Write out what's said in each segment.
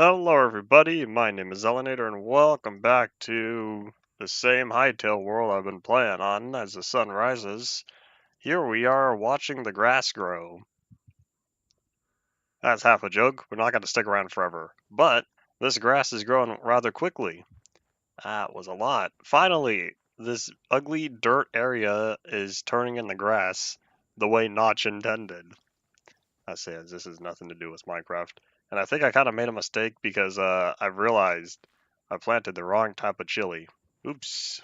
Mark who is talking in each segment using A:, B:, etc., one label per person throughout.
A: Hello everybody, my name is Elenator and welcome back to the same Hytale world I've been playing on as the sun rises. Here we are watching the grass grow. That's half a joke, we're not going to stick around forever. But this grass is growing rather quickly. That was a lot. Finally, this ugly dirt area is turning into grass the way Notch intended. I say this has nothing to do with Minecraft. And I think I kind of made a mistake because I realized I planted the wrong type of chili. Oops.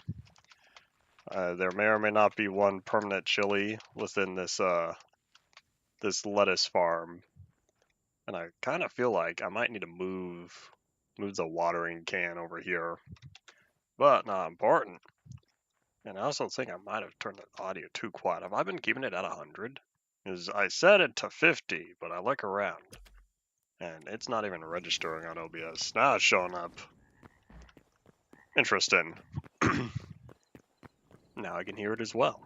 A: There may or may not be one permanent chili within this lettuce farm. And I kind of feel like I might need to move the watering can over here. But not important. And I also think I might have turned the audio too quiet. Have I been keeping it at 100? Because I set it to 50, but I look around. And it's not even registering on OBS. Now it's showing up. Interesting. Now I can hear it as well.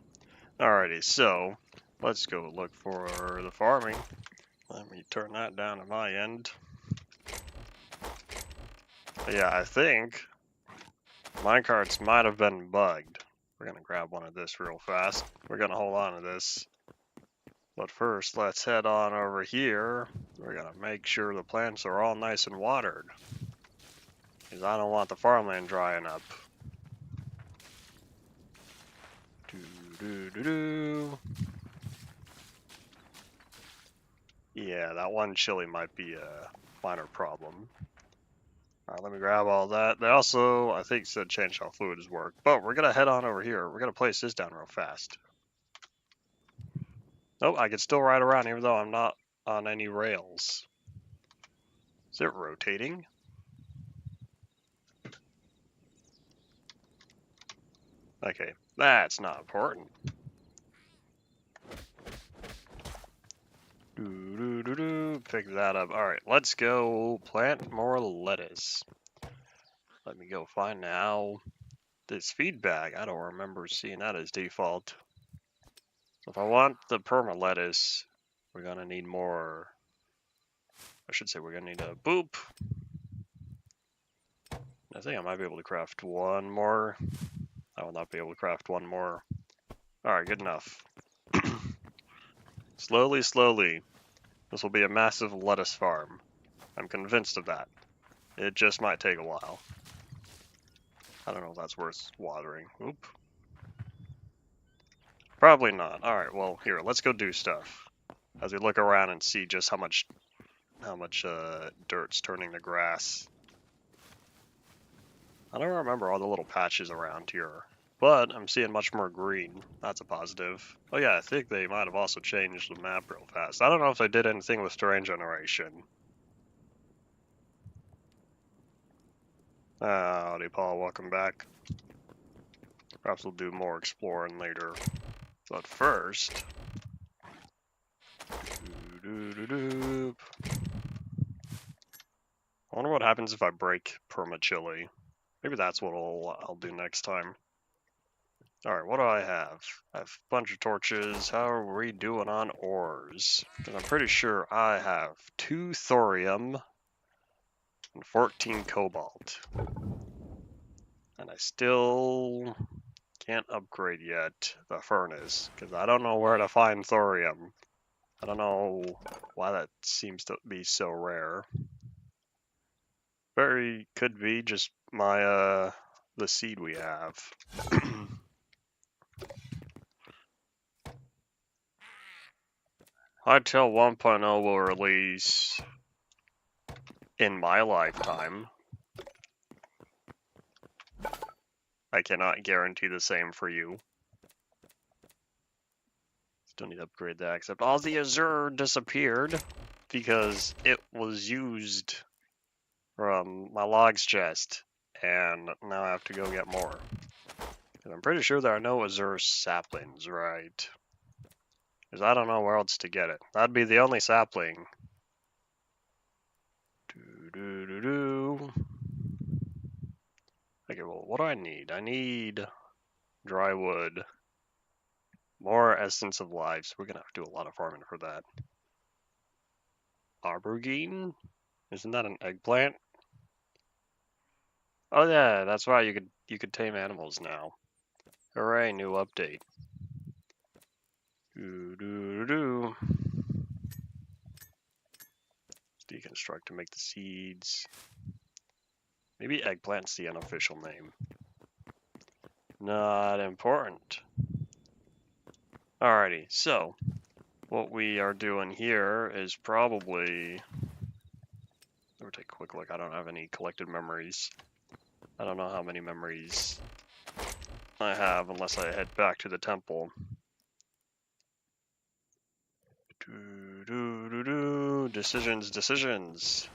A: Alrighty, so let's go look for the farming. Let me turn that down at my end. But yeah, I think minecarts might have been bugged. We're gonna grab one of this real fast. We're gonna hold on to this. But first, let's head on over here. We're gonna make sure the plants are all nice and watered. Because I don't want the farmland drying up. Do. Yeah, that one chili might be a minor problem. Alright, let me grab all that. They also, I think, said change how fluids work. But we're gonna head on over here. We're gonna place this down real fast. Oh, I can still ride around even though I'm not on any rails. Is it rotating? Okay, that's not important. Pick that up. Alright, let's go plant more lettuce. Let me go find now this feedback. I don't remember seeing that as default. So if I want the perma lettuce, we're gonna need more. I should say we're gonna need a boop. I think I might be able to craft one more. I will not be able to craft one more. Alright, good enough. Slowly, this will be a massive lettuce farm. I'm convinced of that. It just might take a while. I don't know if that's worth watering. Oop. Probably not. Alright, well, here, let's go do stuff. As we look around and see just how much dirt's turning to grass. I don't remember all the little patches around here, but I'm seeing much more green. That's a positive. Oh yeah, I think they might have also changed the map real fast. I don't know if they did anything with terrain generation. Howdy, Paul. Welcome back. Perhaps we'll do more exploring later. But first... I wonder what happens if I break perma-chili. Maybe that's what I'll do next time. Alright, what do I have? I have a bunch of torches. How are we doing on ores? Because I'm pretty sure I have 2 thorium and 14 cobalt. And I still can't upgrade yet the furnace, because I don't know where to find thorium. I don't know why that seems to be so rare. Very could be just my, the seed we have. Hytale 1.0 will release in my lifetime. I cannot guarantee the same for you. Still need to upgrade that, except all the azure disappeared because it was used from my logs chest, and now I have to go get more. And I'm pretty sure there are no azure saplings, right? Because I don't know where else to get it. That'd be the only sapling. Okay, well, what do I need? I need dry wood, more essence of life, so we're gonna have to do a lot of farming for that. Aubergine? Isn't that an eggplant? Oh yeah, that's right. You could tame animals now. Hooray! New update. Doo doo doo. Deconstruct to make the seeds. Maybe eggplant's the unofficial name. Not important. Alrighty, so what we are doing here is probably. Let me take a quick look. I don't have any collected memories. I don't know how many memories I have unless I head back to the temple. Decisions.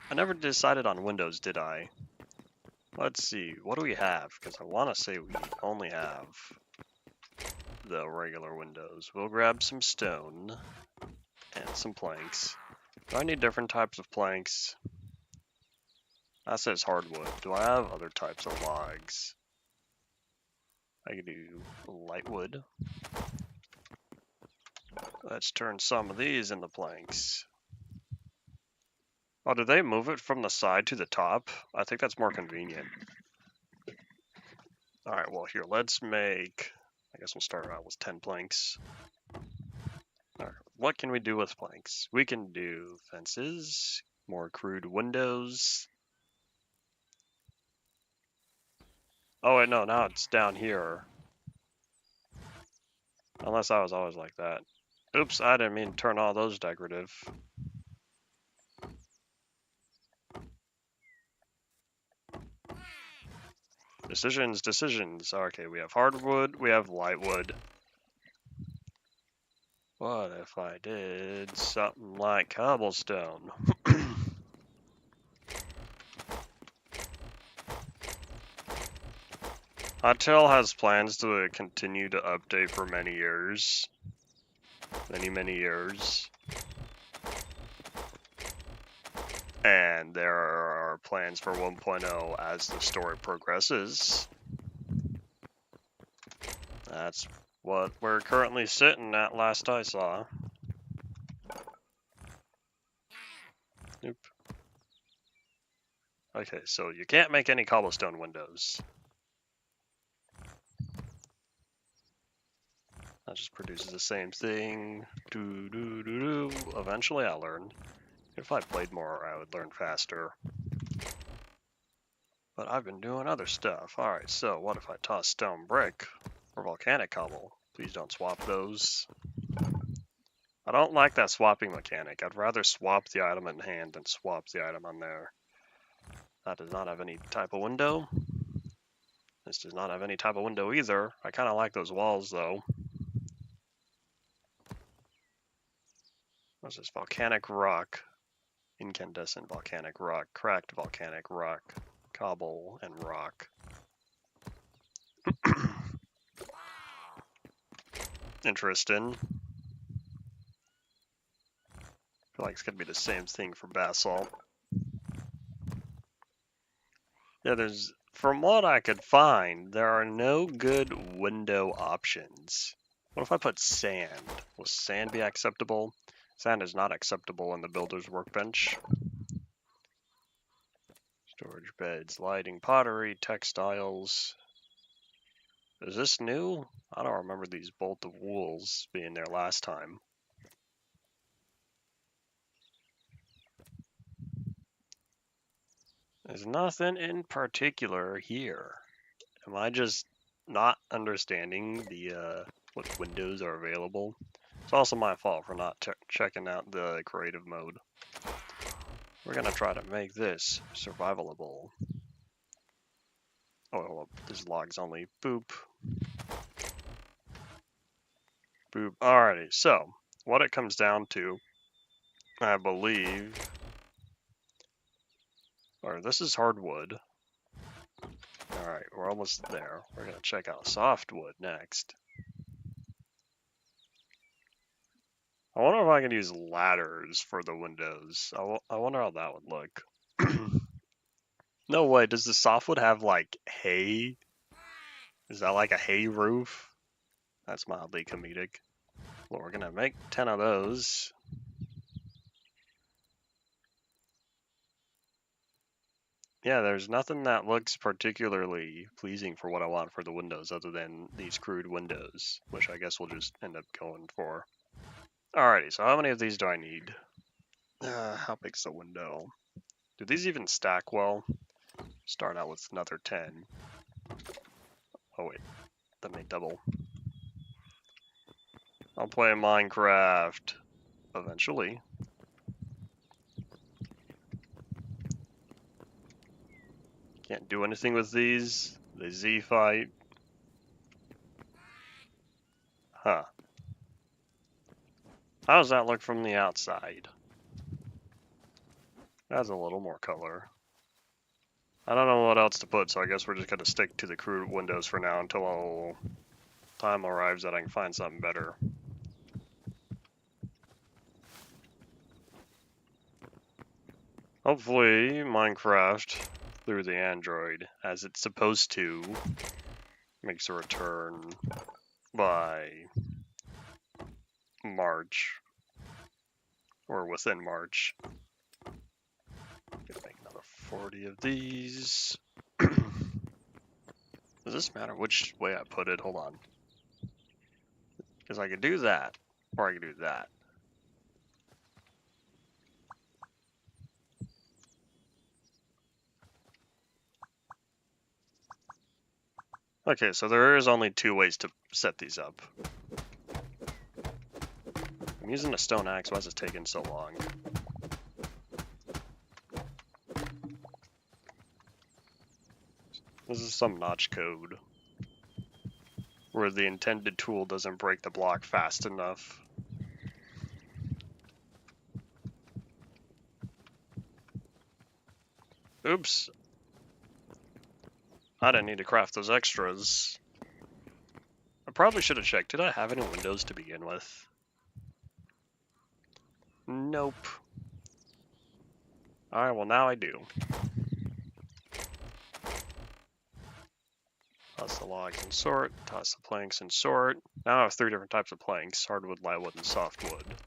A: I never decided on windows, did I? Let's see. What do we have? Because I want to say we only have the regular windows. We'll grab some stone and some planks. Do I need different types of planks? That says hardwood. Do I have other types of logs? I can do light wood. Let's turn some of these into planks. Oh, did they move it from the side to the top? I think that's more convenient. Alright, well here, let's make... I guess we'll start out with 10 planks. Alright, what can we do with planks? We can do fences, more crude windows. Oh wait, no, now it's down here. Unless I was always like that. Oops, I didn't mean to turn all those decorative. Decisions. Okay, we have hardwood, we have lightwood. What if I did something like cobblestone? Hytale has plans to continue to update for many years. Many years. And there are plans for 1.0 as the story progresses. That's what we're currently sitting at last I saw. Nope. Okay, so you can't make any cobblestone windows. That just produces the same thing. Eventually I'll learn. If I played more, I would learn faster. But I've been doing other stuff. Alright, so what if I toss stone brick or volcanic cobble? Please don't swap those. I don't like that swapping mechanic. I'd rather swap the item in hand than swap the item on there. That does not have any type of window. This does not have any type of window either. I kind of like those walls though. What's this? Volcanic rock. Incandescent volcanic rock. Cracked volcanic rock. Cobble and rock. Interesting. I feel like it's gonna be the same thing for basalt. Yeah, from what I could find, there are no good window options. What if I put sand? Will sand be acceptable? Sand is not acceptable in the builder's workbench. Storage beds, lighting, pottery, textiles. Is this new? I don't remember these bolt of wools being there last time. There's nothing in particular here. Am I just not understanding the what windows are available? It's also my fault for not checking out the creative mode. We're gonna try to make this survivable. Oh, well, this log's only. Boop. Boop. Alrighty, so what it comes down to, I believe, or this is hardwood. Alright, we're almost there. We're gonna check out softwood next. I wonder if I can use ladders for the windows. I wonder how that would look. No way, does the softwood have like hay? Is that like a hay roof? That's mildly comedic. Well, we're gonna make 10 of those. Yeah, there's nothing that looks particularly pleasing for what I want for the windows other than these crude windows, which I guess we'll just end up going for. Alrighty, so how many of these do I need? How big's the window? Do these even stack well? Start out with another 10. Oh wait, that may double. I'll play Minecraft eventually. Can't do anything with these. The Z fight. Huh. How does that look from the outside? That's a little more color. I don't know what else to put, so I guess we're just gonna stick to the crude windows for now until time arrives that I can find something better. Hopefully, Minecraft, through the Android, as it's supposed to, makes a return by March, or within March. Gonna make another 40 of these. Does this matter which way I put it? Hold on. Because I could do that, or I could do that. Okay, so there is only 2 ways to set these up. I'm using a stone axe, why is it taking so long? This is some notch code, where the intended tool doesn't break the block fast enough. Oops. I didn't need to craft those extras. I probably should have checked. Did I have any windows to begin with? Nope. Alright, well now I do. Toss the logs and sort, toss the planks and sort. Now I have 3 different types of planks, hardwood, lightwood, and softwood. There's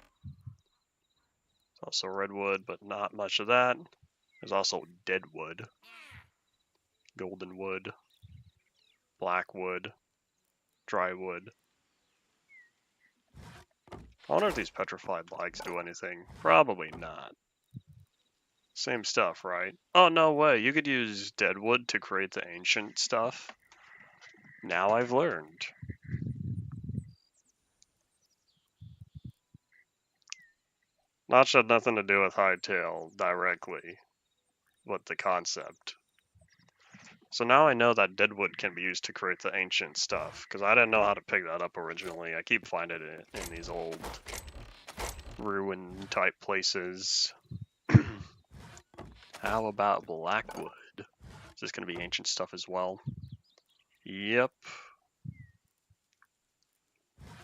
A: also redwood, but not much of that. There's also deadwood, golden wood, blackwood, drywood. I wonder if these petrified logs do anything. Probably not. Same stuff, right? Oh, no way. You could use deadwood to create the ancient stuff. Now I've learned. Not had nothing to do with Hytale directly, but the concept. So now I know that deadwood can be used to create the ancient stuff, because I didn't know how to pick that up originally. I keep finding it in these old ruin type places. How about blackwood? Is this going to be ancient stuff as well? Yep.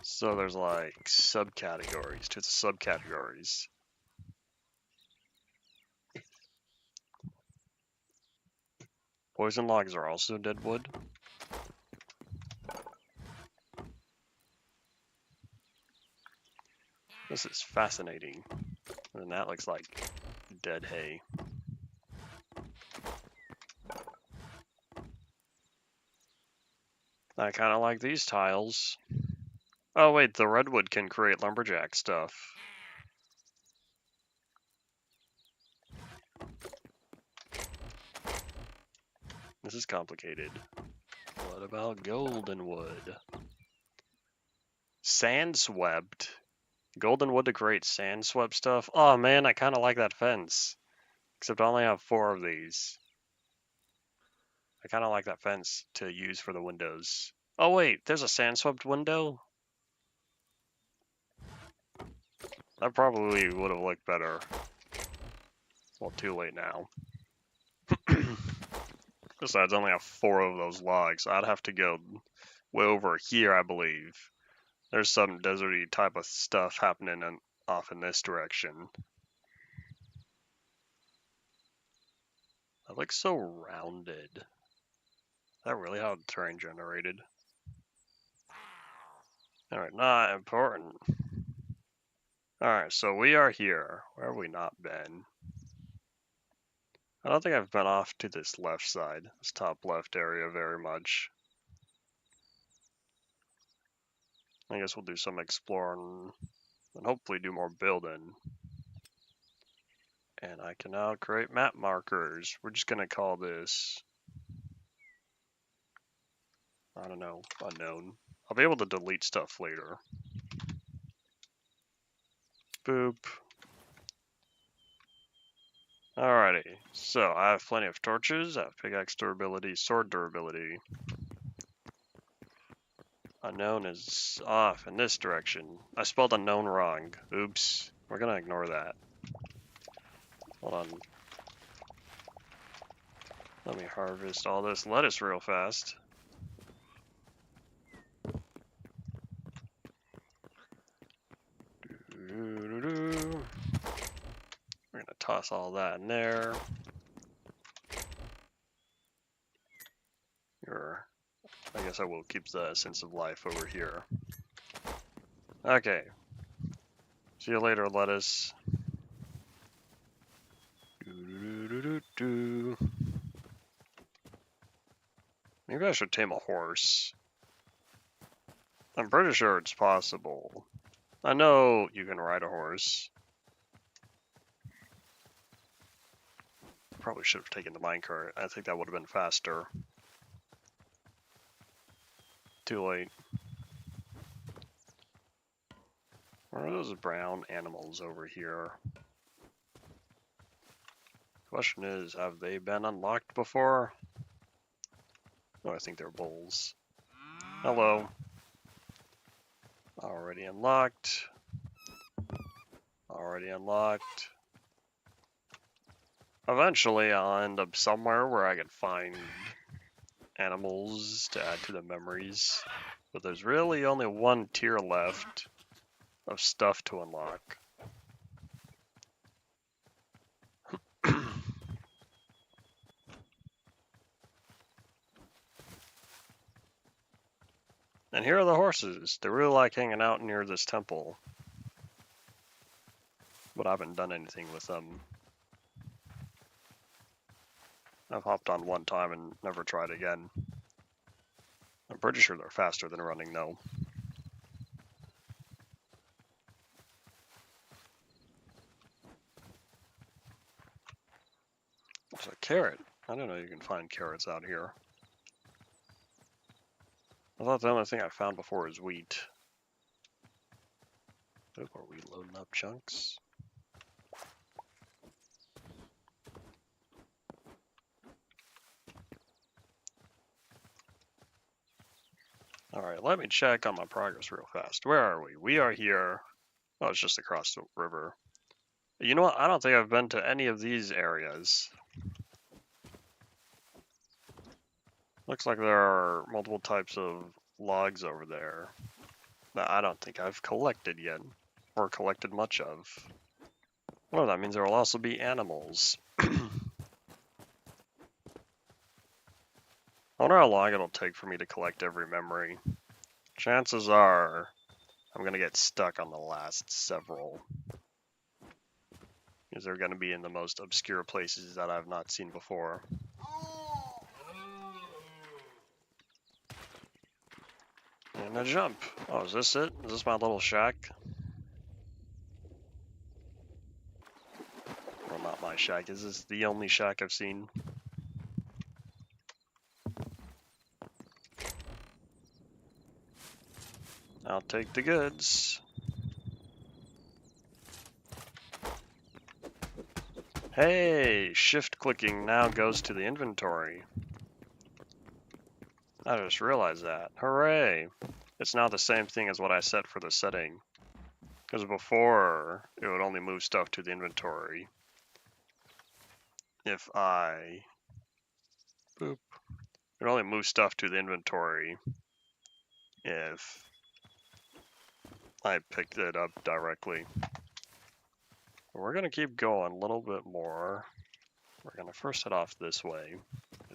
A: So there's like subcategories to the subcategories. Poison logs are also deadwood. This is fascinating. And that looks like dead hay. I kind of like these tiles. Oh wait, the redwood can create lumberjack stuff. This is complicated. What about golden wood? Sand swept. Golden wood to create sand swept stuff? Oh man, I kind of like that fence. Except I only have 4 of these. I kind of like that fence to use for the windows. Oh wait, there's a sand swept window? That probably would have looked better. Well, too late now. Besides, I only have 4 of those logs. I'd have to go way over here, I believe. There's some deserty type of stuff happening off in this direction. That looks so rounded. Is that really how the terrain generated? Alright, not important. Alright, so we are here. Where have we not been? I don't think I've been off to this left side, this top left area very much. I guess we'll do some exploring and hopefully do more building. And I can now create map markers. We're just gonna call this, I don't know, unknown. I'll be able to delete stuff later. Boop. Alrighty, so I have plenty of torches, I have pickaxe durability, sword durability. Unknown is off in this direction. I spelled unknown wrong. Oops. We're gonna ignore that. Hold on. Let me harvest all this lettuce real fast. We're gonna toss all that in there. I guess I will keep the sense of life over here. Okay. See you later, lettuce. Maybe I should tame a horse. I'm pretty sure it's possible. I know you can ride a horse. Probably should have taken the minecart. I think that would have been faster. Too late. What are those brown animals over here? Question is, have they been unlocked before? Oh, I think they're bulls. Hello. Already unlocked. Already unlocked. Eventually, I'll end up somewhere where I can find animals to add to the memories. But there's really only one tier left of stuff to unlock. And here are the horses. They really like hanging out near this temple. But I haven't done anything with them. I've hopped on one time and never tried again. I'm pretty sure they're faster than running though. There's a carrot. I don't know you can find carrots out here. I thought the only thing I found before is wheat. Oh, are we loading up chunks? Alright, let me check on my progress real fast. Where are we? We are here. Oh, it's just across the river. You know what? I don't think I've been to any of these areas. Looks like there are multiple types of logs over there that I don't think I've collected yet, or collected much of. Well, that means there will also be animals. I wonder how long it'll take for me to collect every memory. Chances are I'm gonna get stuck on the last several. Because they're gonna be in the most obscure places that I've not seen before. And a jump. Oh, is this it? Is this my little shack? Well, not my shack. Is this the only shack I've seen? I'll take the goods. Hey, shift clicking now goes to the inventory. I just realized that. Hooray! It's now the same thing as what I set for the setting. Because before, it would only move stuff to the inventory. If I... Boop. It would only move stuff to the inventory if I picked it up directly. We're going to keep going a little bit more. We're going to first head off this way.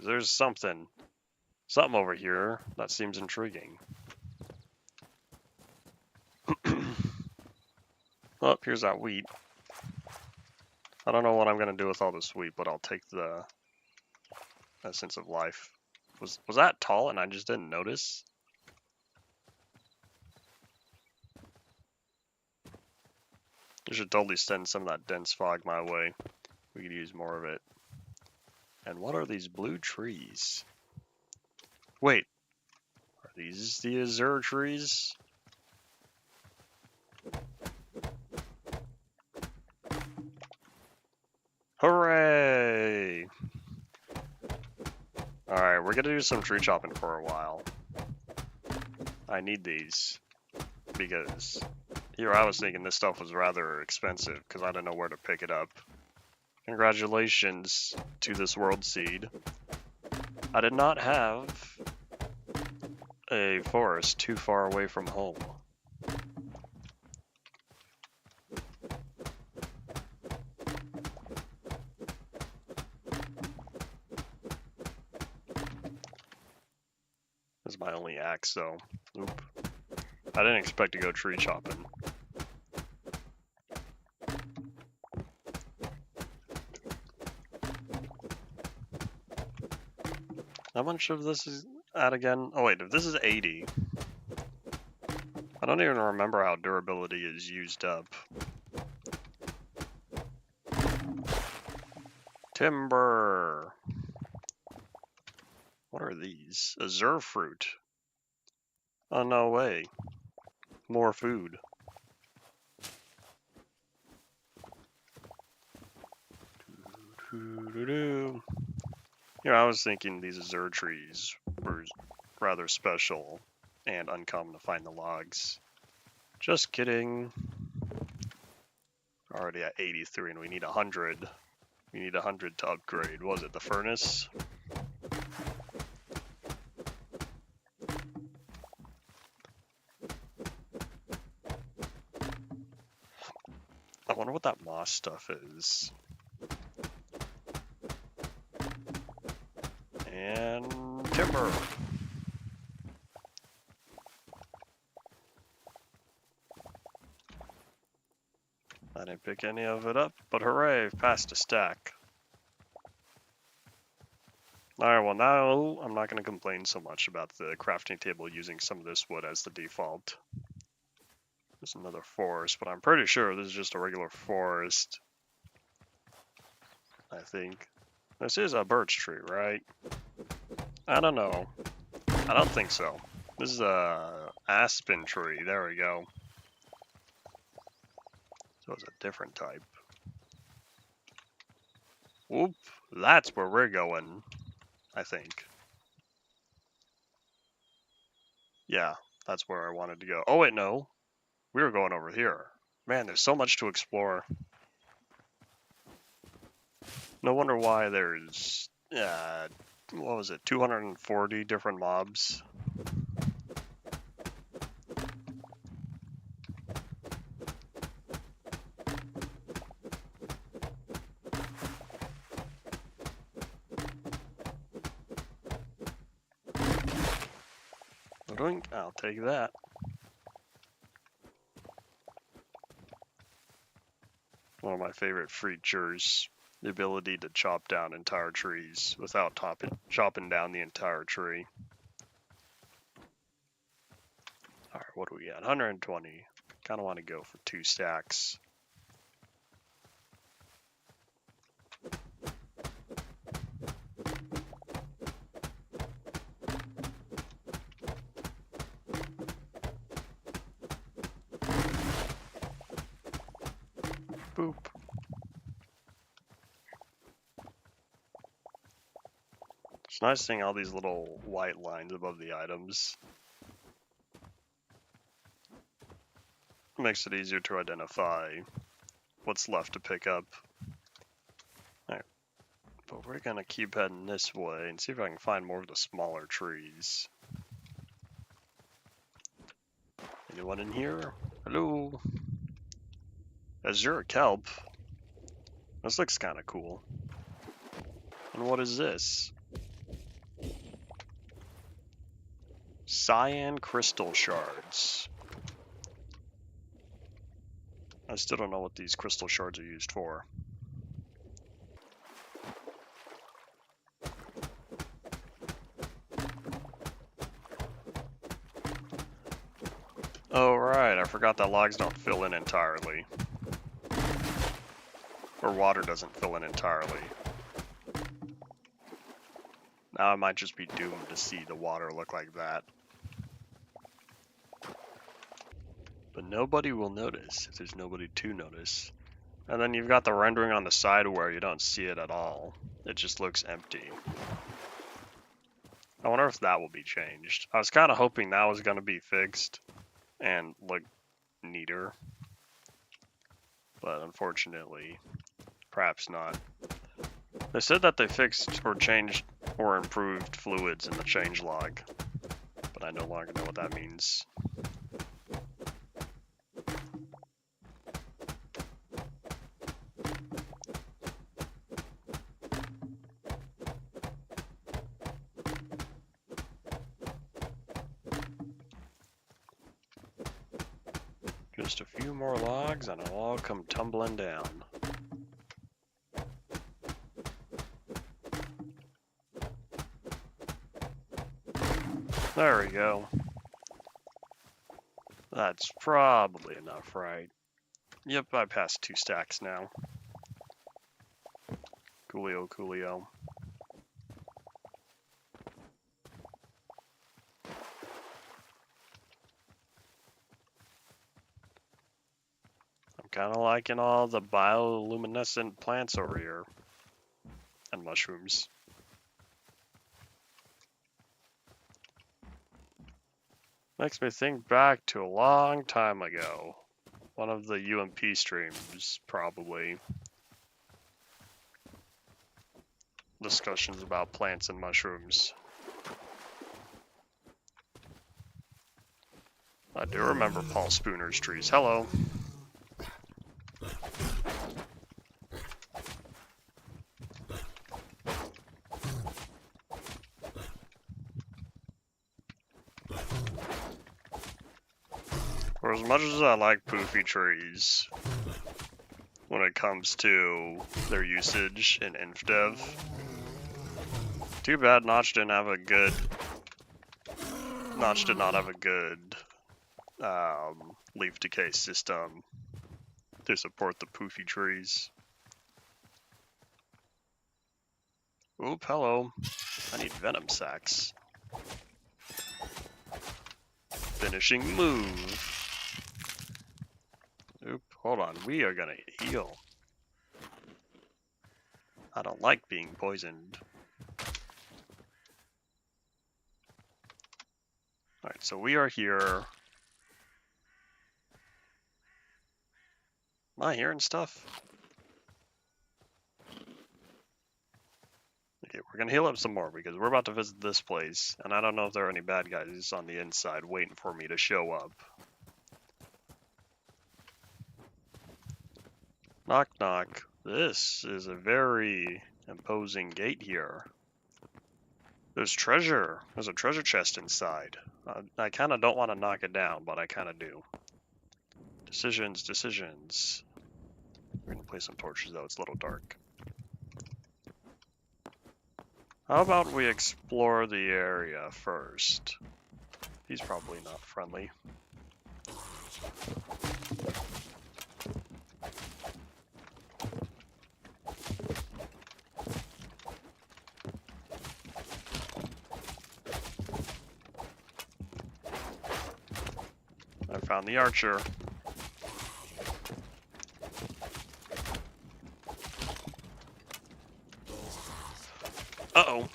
A: There's something over here that seems intriguing. Oh, here's that wheat. I don't know what I'm gonna do with all this wheat, but I'll take the essence of life. Was that tall and I just didn't notice? You should totally send some of that dense fog my way. We could use more of it. And what are these blue trees? Wait, are these the azure trees? Hooray! Alright, we're gonna do some tree chopping for a while. I need these because here I was thinking this stuff was rather expensive because I didn't know where to pick it up. Congratulations to this world seed. I did not have a forest too far away from home. This is my only axe though. Oop. I didn't expect to go tree chopping. How much of this is at again? Oh wait, if this is 80. I don't even remember how durability is used up. Timber! What are these? Azure fruit. Oh no way. More food. You know, I was thinking these azure trees were rather special and uncommon to find the logs. Just kidding. Already at 83 and we need 100. We need 100 to upgrade. What was it, the furnace? I wonder what that moss stuff is. And timber. I didn't pick any of it up, but hooray, passed a stack. Alright, well now I'm not going to complain so much about the crafting table using some of this wood as the default. There's another forest, but I'm pretty sure this is just a regular forest. I think. This is a birch tree, right? I don't know. I don't think so. This is a aspen tree. There we go. So it's a different type. Whoop. That's where we're going, I think. Yeah, that's where I wanted to go. Oh wait, no. We were going over here. Man, there's so much to explore. No wonder why there's, what was it, 240 different mobs? I'll take that. One of my favorite features, the ability to chop down entire trees without chopping down the entire tree. Alright, what do we got? 120. Kind of want to go for 2 stacks. Boop. It's nice seeing all these little white lines above the items. It makes it easier to identify what's left to pick up. Alright, but we're gonna keep heading this way and see if I can find more of the smaller trees. Anyone in here? Hello? Azure kelp? This looks kind of cool. And what is this? Cyan crystal shards. I still don't know what these crystal shards are used for. Oh, right, I forgot that logs don't fill in entirely. Or water doesn't fill in entirely. Now I might just be doomed to see the water look like that. But nobody will notice if there's nobody to notice. And then you've got the rendering on the side where you don't see it at all. It just looks empty. I wonder if that will be changed. I was kind of hoping that was going to be fixed and look neater. But unfortunately, perhaps not. They said that they fixed or changed or improved fluids in the changelog, but I no longer know what that means. Just a few more logs and it'll all come tumbling down. There we go. That's probably enough, right? Yep, I passed 2 stacks now. Coolio, coolio. I'm kind of liking all the bioluminescent plants over here. And mushrooms. Makes me think back to a long time ago. One of the UMP streams, probably. Discussions about plants and mushrooms. I do remember Paul Spooner's trees. Hello. For as much as I like poofy trees, when it comes to their usage in InfDev, too bad Notch did not have a good leaf decay system to support the poofy trees. Oop, hello. I need venom sacks. Finishing move. Oop, hold on. We are gonna heal. I don't like being poisoned. Alright, so we are here. Am I hearing stuff? Okay, we're gonna heal up some more because we're about to visit this place, and I don't know if there are any bad guys on the inside waiting for me to show up. Knock knock. This is a very imposing gate here. There's treasure. There's a treasure chest inside. I kind of don't want to knock it down, but I kind of do. Decisions, decisions. We're gonna place some torches though, it's a little dark. How about we explore the area first? He's probably not friendly. I found the archer. Uh-oh.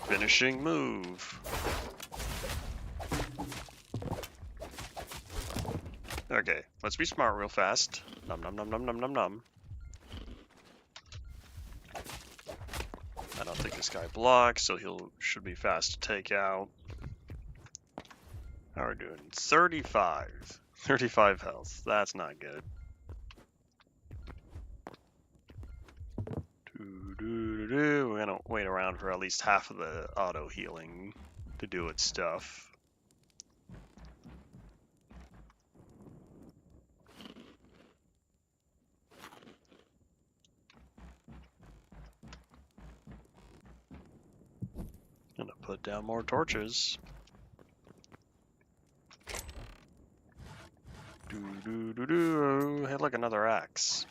A: Finishing move. Okay, let's be smart real fast. Num num num num num num num. I don't think this guy blocks, so should be fast to take out. How are we doing? 35. 35 health. That's not good. We're gonna wait around for at least half of the auto healing to do its stuff. down more torches. Hey, look, another axe.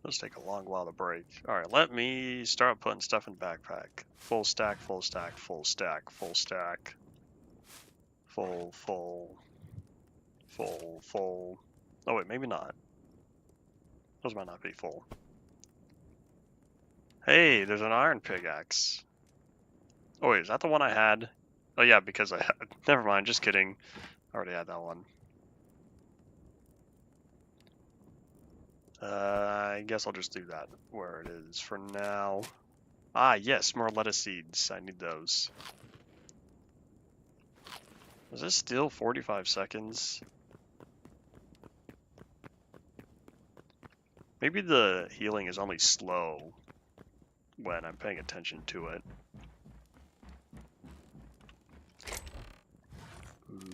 A: Let's take a long while to break. Alright, let me start putting stuff in backpack. Full stack, full stack, full stack, full stack. Full, full. Full, full. Oh wait, maybe not. Those might not be full. Hey, there's an iron pickaxe. Oh wait, is that the one I had? Oh yeah, because I had... Never mind, just kidding. I already had that one. I guess I'll just do that where it is for now. Ah, yes, more lettuce seeds. I need those. Is this still 45 seconds? Maybe the healing is only slow when I'm paying attention to it.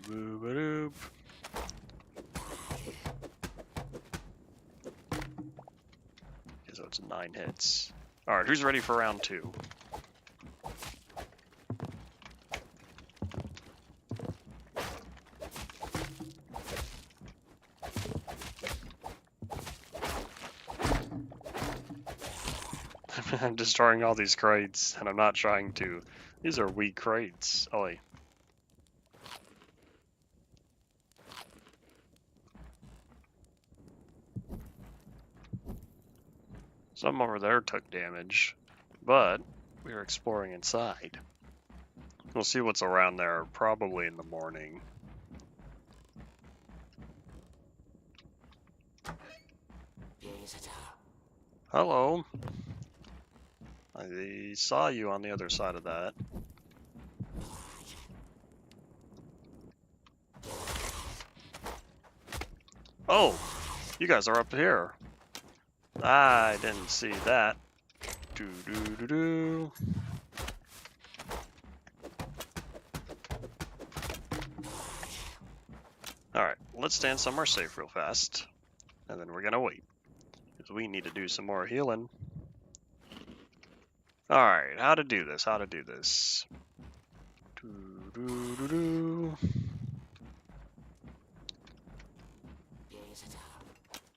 A: Boop-a-doop. Okay, so it's 9 hits. Alright, who's ready for round 2? I'm destroying all these crates, and I'm not trying to. These are weak crates. Oh, wait. Some over there took damage, but we are exploring inside. We'll see what's around there, probably in the morning. Hello. I saw you on the other side of that. Oh, you guys are up here. I didn't see that. Do. Alright, let's stand somewhere safe real fast. And then we're gonna wait. Because we need to do some more healing. Alright, how to do this, Do.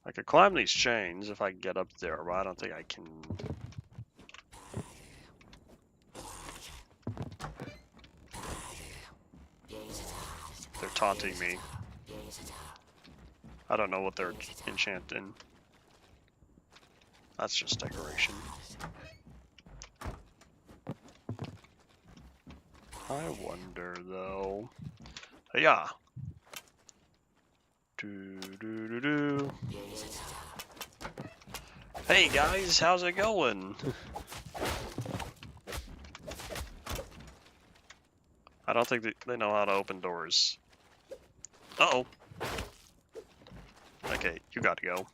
A: I could climb these chains if I can get up there, but I don't think I can. They're taunting me. I don't know what they're enchanting. That's just decoration. I wonder though. Yeah. Do. Hey guys, how's it going? I don't think they know how to open doors. Uh-oh. Okay, you gotta go.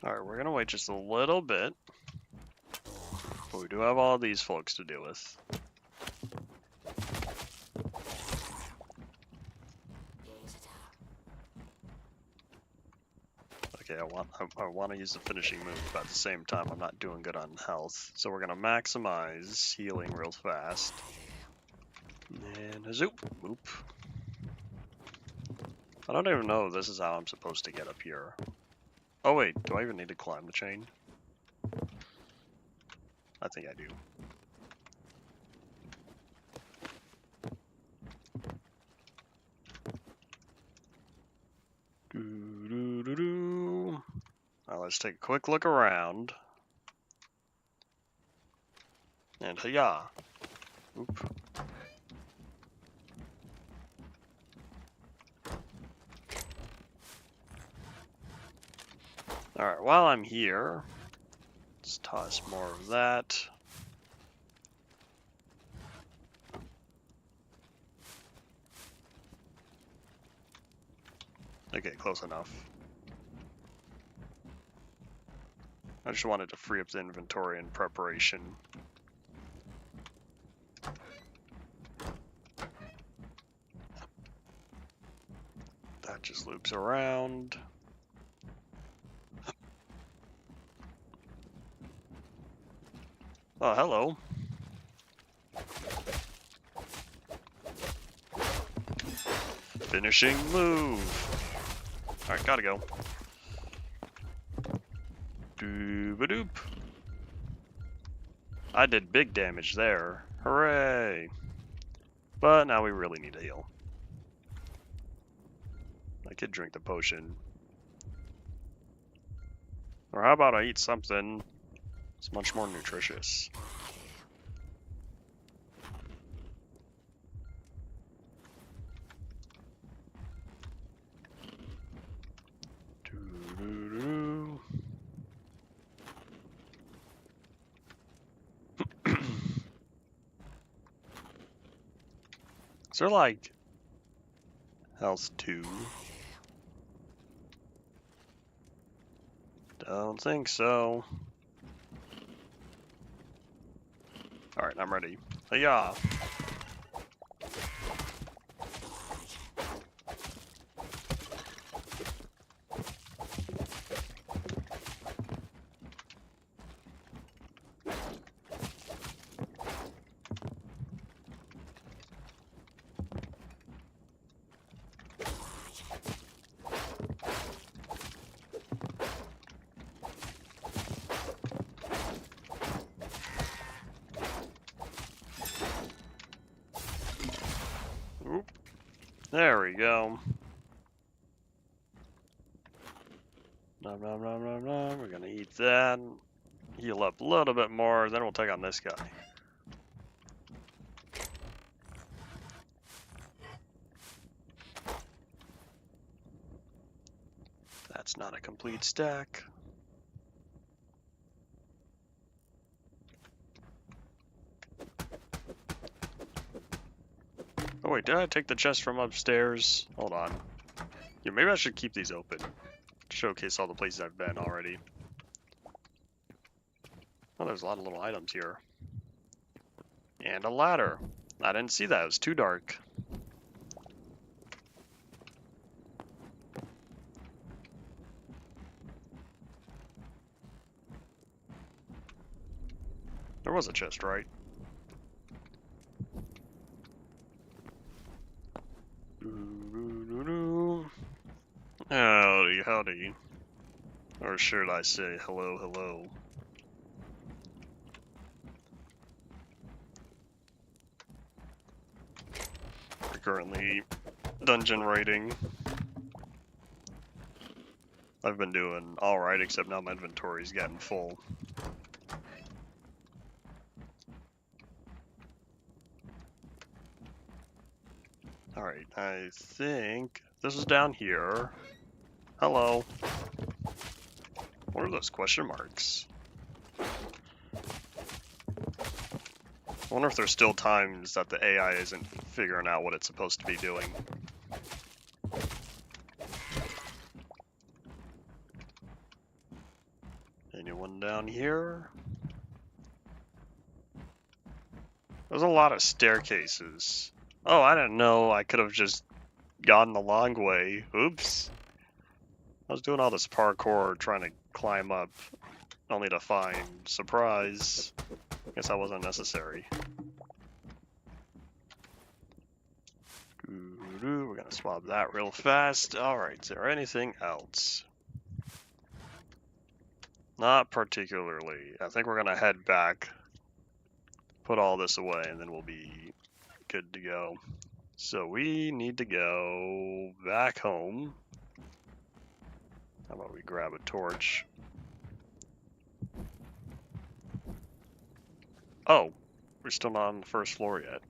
A: Alright, we're gonna wait just a little bit. But we do have all these folks to deal with. Okay, I want to use the finishing move, but at the same time I'm not doing good on health. So we're gonna maximize healing real fast. And a zoop. Boop. I don't even know if this is how I'm supposed to get up here. Oh wait, do I even need to climb the chain? I think I do. Now let's take a quick look around. And hiya! Oop. Alright, while I'm here, let's toss more of that. Okay, close enough. I just wanted to free up the inventory in preparation. That just loops around. Oh, hello. Finishing move. Alright, gotta go. Dooba-doop. I did big damage there. Hooray! But now we really need to heal. I could drink the potion. Or how about I eat something that's much more nutritious? Doo-doo-doo. Is there like health 2? Don't think so. Alright, I'm ready. Hiya! Oop. There we go. Nom nom nom nom nom. We're gonna eat that. Heal up a little bit more, then we'll take on this guy. That's not a complete stack. Oh wait, did I take the chest from upstairs? Hold on. Yeah, maybe I should keep these open. Showcase all the places I've been already. Oh, there's a lot of little items here. And a ladder. I didn't see that, it was too dark. There was a chest, right? Howdy, howdy. Or should I say hello, hello? We're currently dungeon raiding. I've been doing alright, except now my inventory's getting full. Alright, I think this is down here. Hello. What are those question marks? I wonder if there's still times that the AI isn't figuring out what it's supposed to be doing. Anyone down here? There's a lot of staircases. Oh, I didn't know I could have just gone the long way. Oops. I was doing all this parkour trying to climb up, only to find, surprise, guess that wasn't necessary. We're gonna swap that real fast. Alright, is there anything else? Not particularly. I think we're gonna head back, put all this away, and then we'll be good to go. So we need to go back home. How about we grab a torch? Oh, we're still not on the first floor yet.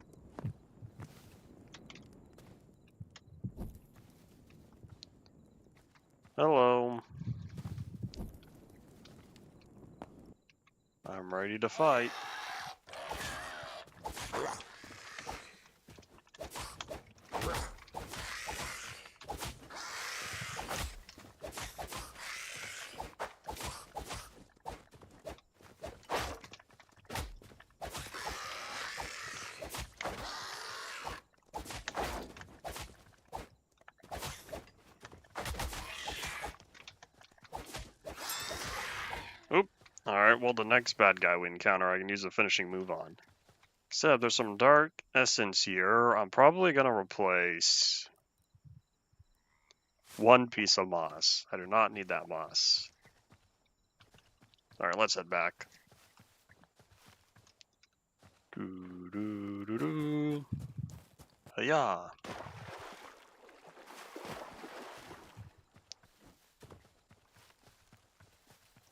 A: Hello. I'm ready to fight. Alright, well, the next bad guy we encounter, I can use a finishing move on. Except there's some dark essence here. I'm probably going to replace one piece of moss. I do not need that moss. Alright, let's head back. Doo-doo-doo-doo. Yeah.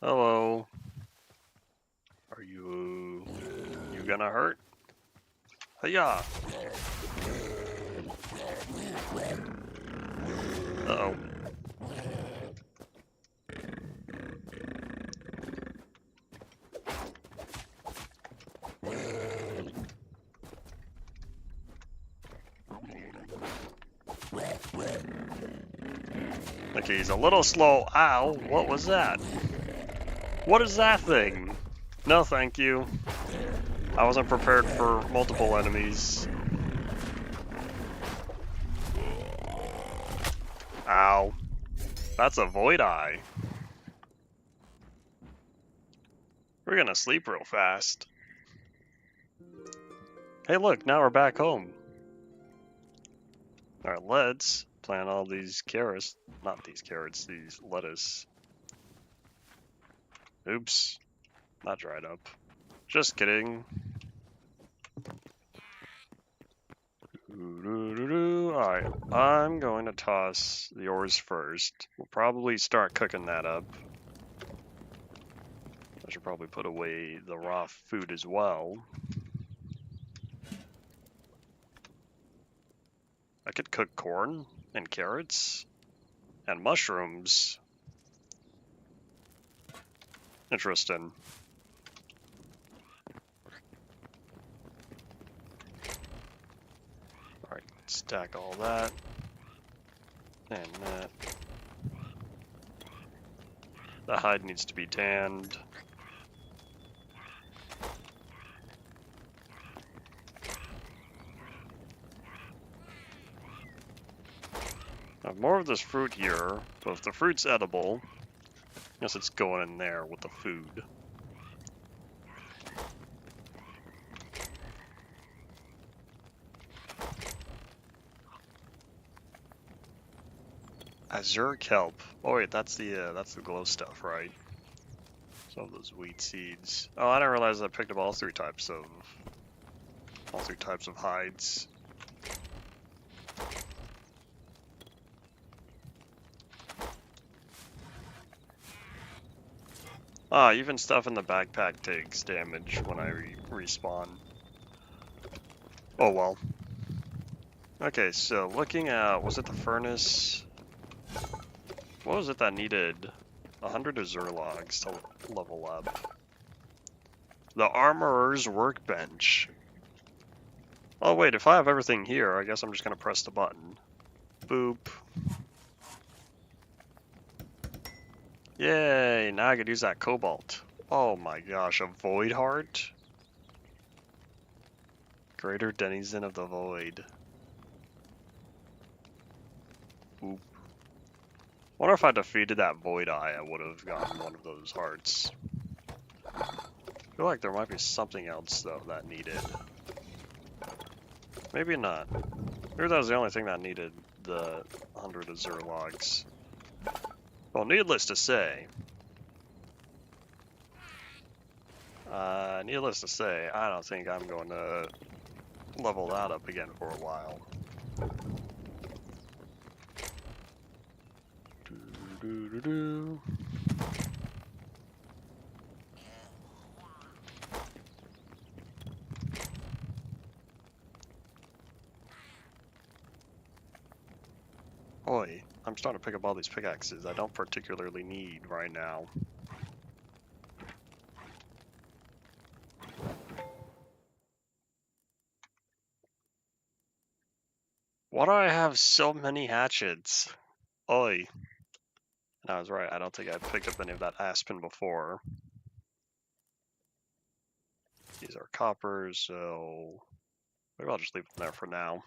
A: Hello. Are you gonna hurt? Hiya! Uh-oh. Okay, he's a little slow. Ow, what was that? What is that thing? No, thank you. I wasn't prepared for multiple enemies. Ow. That's a void eye. We're gonna sleep real fast. Hey look, now we're back home. Alright, let's plant all these carrots. Not these carrots, these lettuce. Oops. Not dried up. Just kidding. Alright, I'm going to toss the ores first. We'll probably start cooking that up. I should probably put away the raw food as well. I could cook corn and carrots and mushrooms. Interesting. Alright, stack all that. And that. The hide needs to be tanned. I have more of this fruit here, but if the fruit's edible, I guess it's going in there with the food. Azure kelp. Oh wait, that's the glow stuff, right? Some of those wheat seeds. Oh, I didn't realize I picked up all three types of hides. Ah, even stuff in the backpack takes damage when I respawn. Oh well. Okay, so looking at, was it the furnace? What was it that needed 100 azure logs to level up? The armorer's workbench. Oh wait, if I have everything here, I guess I'm just gonna press the button. Boop. Yay, now I could use that cobalt. Oh my gosh, a void heart? Greater denizen of the void. Oop. Wonder if I defeated that void eye, I would have gotten one of those hearts. I feel like there might be something else though that needed. Maybe not. Maybe that was the only thing that needed the 100 azure logs. Well, needless to say, I don't think I'm going to level that up again for a while. Doo-doo-doo-doo. Oi, I'm starting to pick up all these pickaxes I don't particularly need right now. Why do I have so many hatchets? Oi. And I was right, I don't think I picked up any of that aspen before. These are coppers, so maybe I'll just leave them there for now.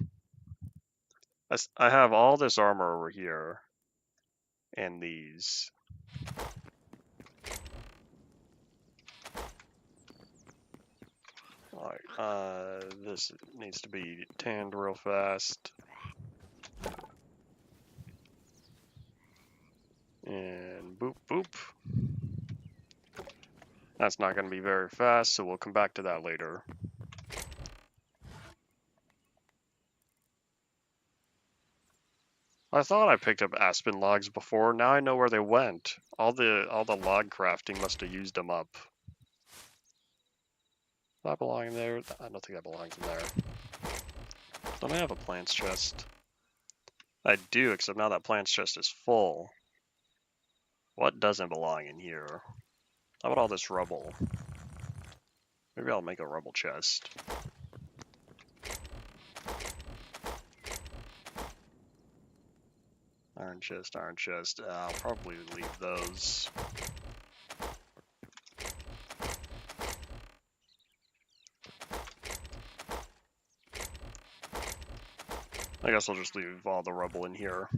A: I have all this armor over here, and these. Alright, this needs to be tanned real fast. And boop, boop. That's not going to be very fast, so we'll come back to that later. I thought I picked up aspen logs before. Now I know where they went. All the log crafting must have used them up. Does that belong in there? I don't think that belongs in there. Don't I have a plants chest? I do, except now that plants chest is full. What doesn't belong in here? How about all this rubble? Maybe I'll make a rubble chest. Iron chest, iron chest. I'll probably leave those. I guess I'll just leave all the rubble in here.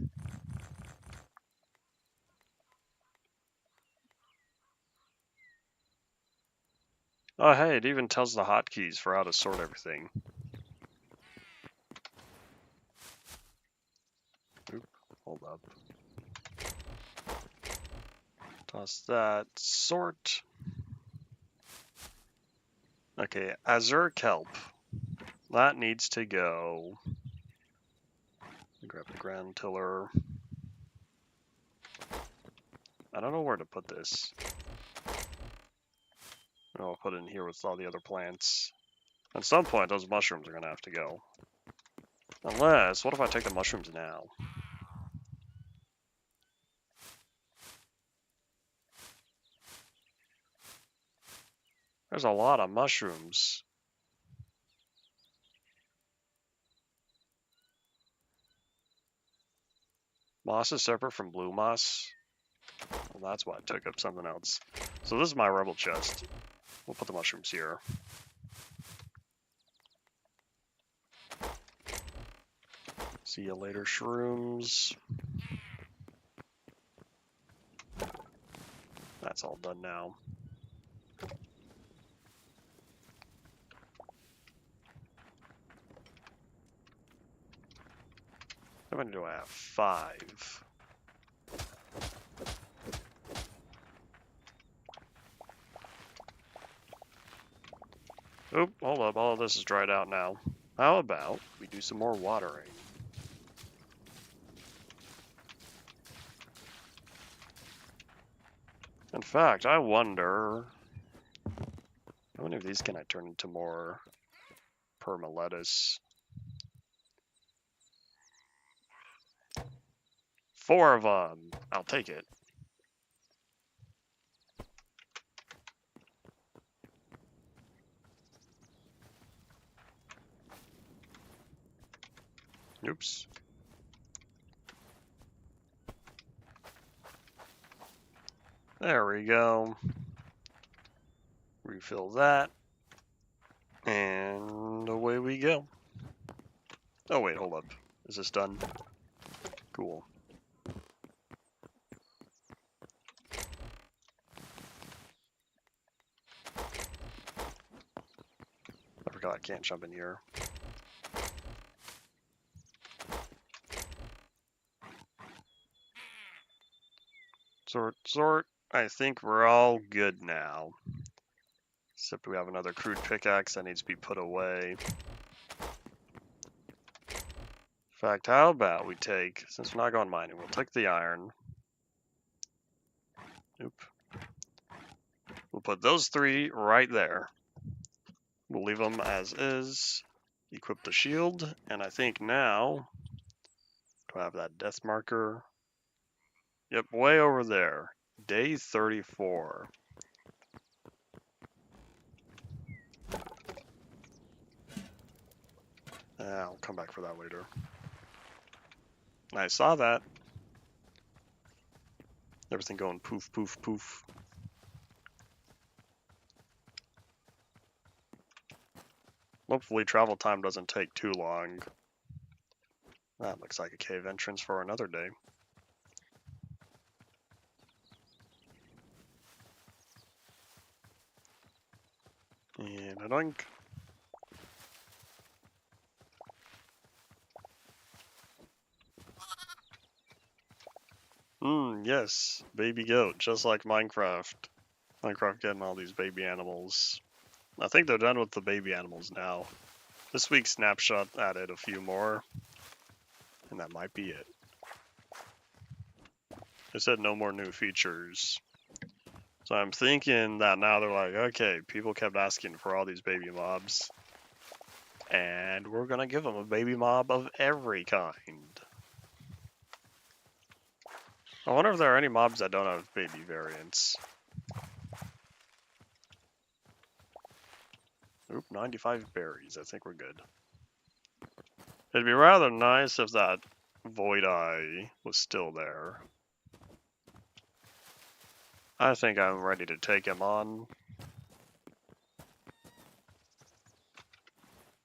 A: Oh hey, it even tells the hotkeys for how to sort everything. Oop, hold up. Toss that. Sort. Okay, azure kelp. That needs to go. Grab the ground tiller. I don't know where to put this. I'll put it in here with all the other plants. At some point, those mushrooms are going to have to go. Unless, what if I take the mushrooms now? There's a lot of mushrooms. Moss is separate from blue moss. Well, that's why I took up something else. So this is my rebel chest. We'll put the mushrooms here. See you later, shrooms. That's all done now. How many do I have? 5. Oop, hold up, all of this is dried out now. How about we do some more watering? In fact, I wonder, how many of these can I turn into more perma lettuce? 4 of them. I'll take it. Oops. There we go. Refill that. And away we go. Oh wait, hold up. Is this done? Cool. I forgot I can't jump in here. Sort. I think we're all good now. Except we have another crude pickaxe that needs to be put away. In fact, how about we take, since we're not going mining, we'll take the iron. Oop. We'll put those 3 right there. We'll leave them as is. Equip the shield, and I think now, do I have that death marker? Yep, way over there. Day 34. I'll come back for that later. I saw that. Everything going poof, poof, poof. Hopefully travel time doesn't take too long. That looks like a cave entrance for another day. And a dunk. Yes. Baby goat, just like Minecraft. Minecraft getting all these baby animals. I think they're done with the baby animals now. This week's snapshot added a few more, and that might be it. It said no more new features. So I'm thinking that now they're like, okay, people kept asking for all these baby mobs, and we're gonna give them a baby mob of every kind. I wonder if there are any mobs that don't have baby variants. Oop, 95 berries. I think we're good. It'd be rather nice if that Void Eye was still there. I think I'm ready to take him on.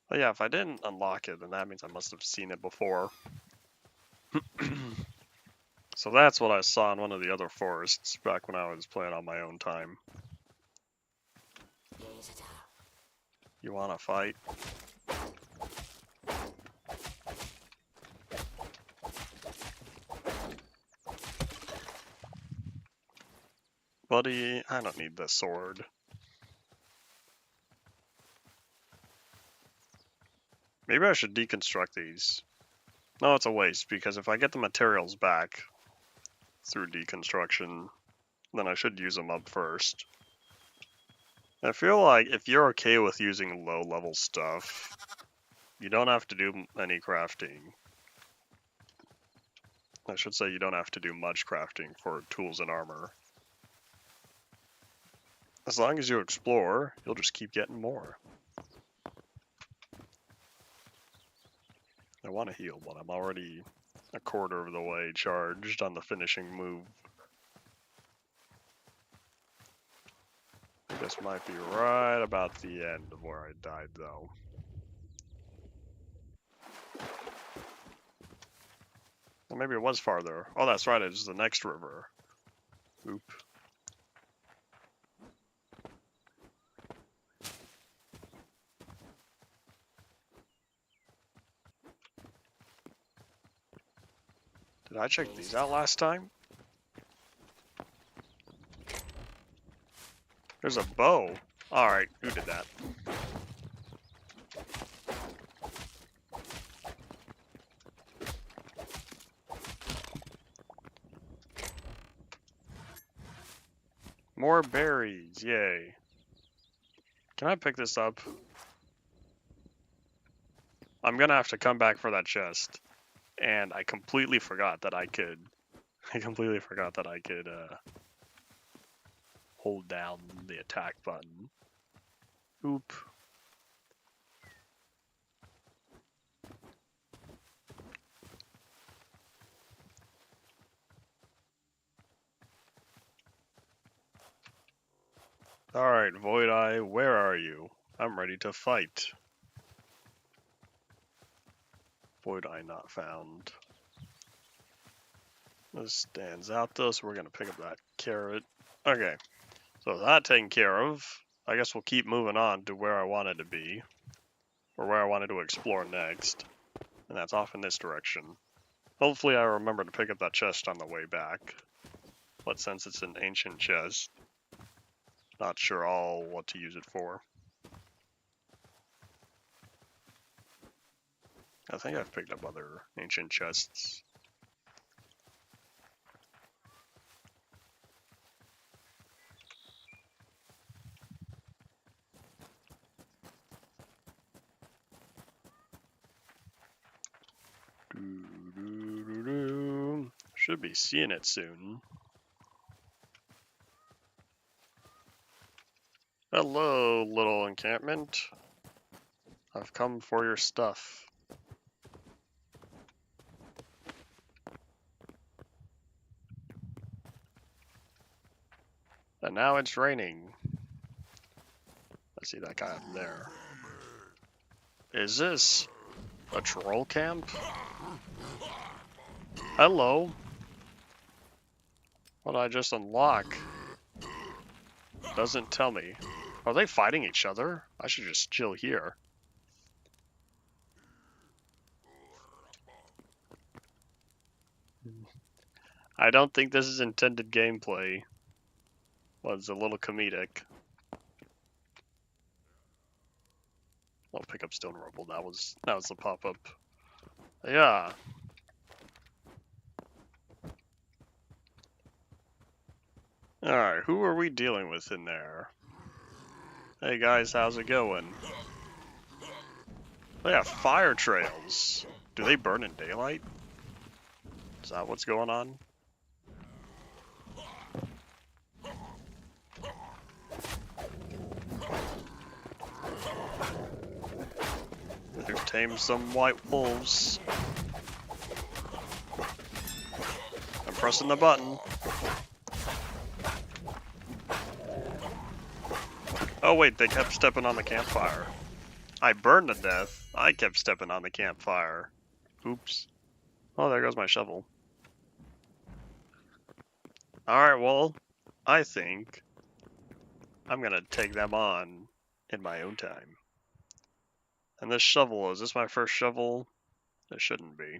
A: But yeah, if I didn't unlock it, then that means I must have seen it before. So that's what I saw in one of the other forests back when I was playing on my own time. You wanna fight? Buddy, I don't need this sword. Maybe I should deconstruct these. No, it's a waste, because if I get the materials back through deconstruction, then I should use them up first. I feel like if you're okay with using low-level stuff, you don't have to do any crafting. I should say you don't have to do much crafting for tools and armor. As long as you explore, you'll just keep getting more. I want to heal, but I'm already a quarter of the way charged on the finishing move. This might be right about the end of where I died, though. Well, maybe it was farther. Oh, that's right, it's the next river. Oop. Did I check these out last time? There's a bow. Alright, who did that? More berries, yay. Can I pick this up? I'm gonna have to come back for that chest. And I completely forgot that I could... hold down the attack button. Oop. Alright, Void Eye, where are you? I'm ready to fight. Void Eye not found. This stands out though, so we're gonna pick up that carrot. Okay, so that taken care of, I guess we'll keep moving on to where I wanted to be. Or where I wanted to explore next. And that's off in this direction. Hopefully I remember to pick up that chest on the way back. But since it's an ancient chest, not sure all what to use it for. I think I've picked up other ancient chests. Should be seeing it soon. Hello, little encampment. I've come for your stuff. And now it's raining. I see that guy up there. Is this a troll camp? Hello. What did I just unlock? Doesn't tell me. Are they fighting each other? I should just chill here. I don't think this is intended gameplay. Was a little comedic. I'll pick up stone rubble. That was the pop-up. Yeah. Alright, who are we dealing with in there? Hey guys, how's it going? They have fire trails. Do they burn in daylight? Is that what's going on? They've tamed some white wolves. I'm pressing the button. Oh wait, they kept stepping on the campfire. I burned to death. I kept stepping on the campfire. Oops. Oh, there goes my shovel. Alright, well, I think I'm gonna take them on in my own time. And this shovel, is this my first shovel? It shouldn't be.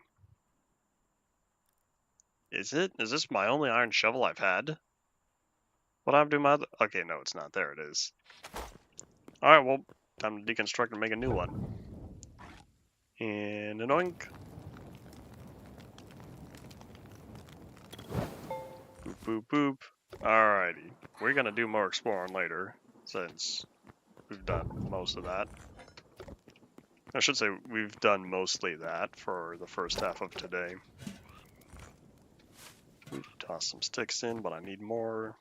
A: Is it? Is this my only iron shovel I've had? What happened to my other? Okay, no, it's not. There it is. Alright, well, time to deconstruct and make a new one. And an oink. Boop, boop, boop. Alrighty. We're gonna do more exploring later, since we've done most of that. I should say we've done mostly that for the first half of today. Ooh, toss some sticks in, but I need more.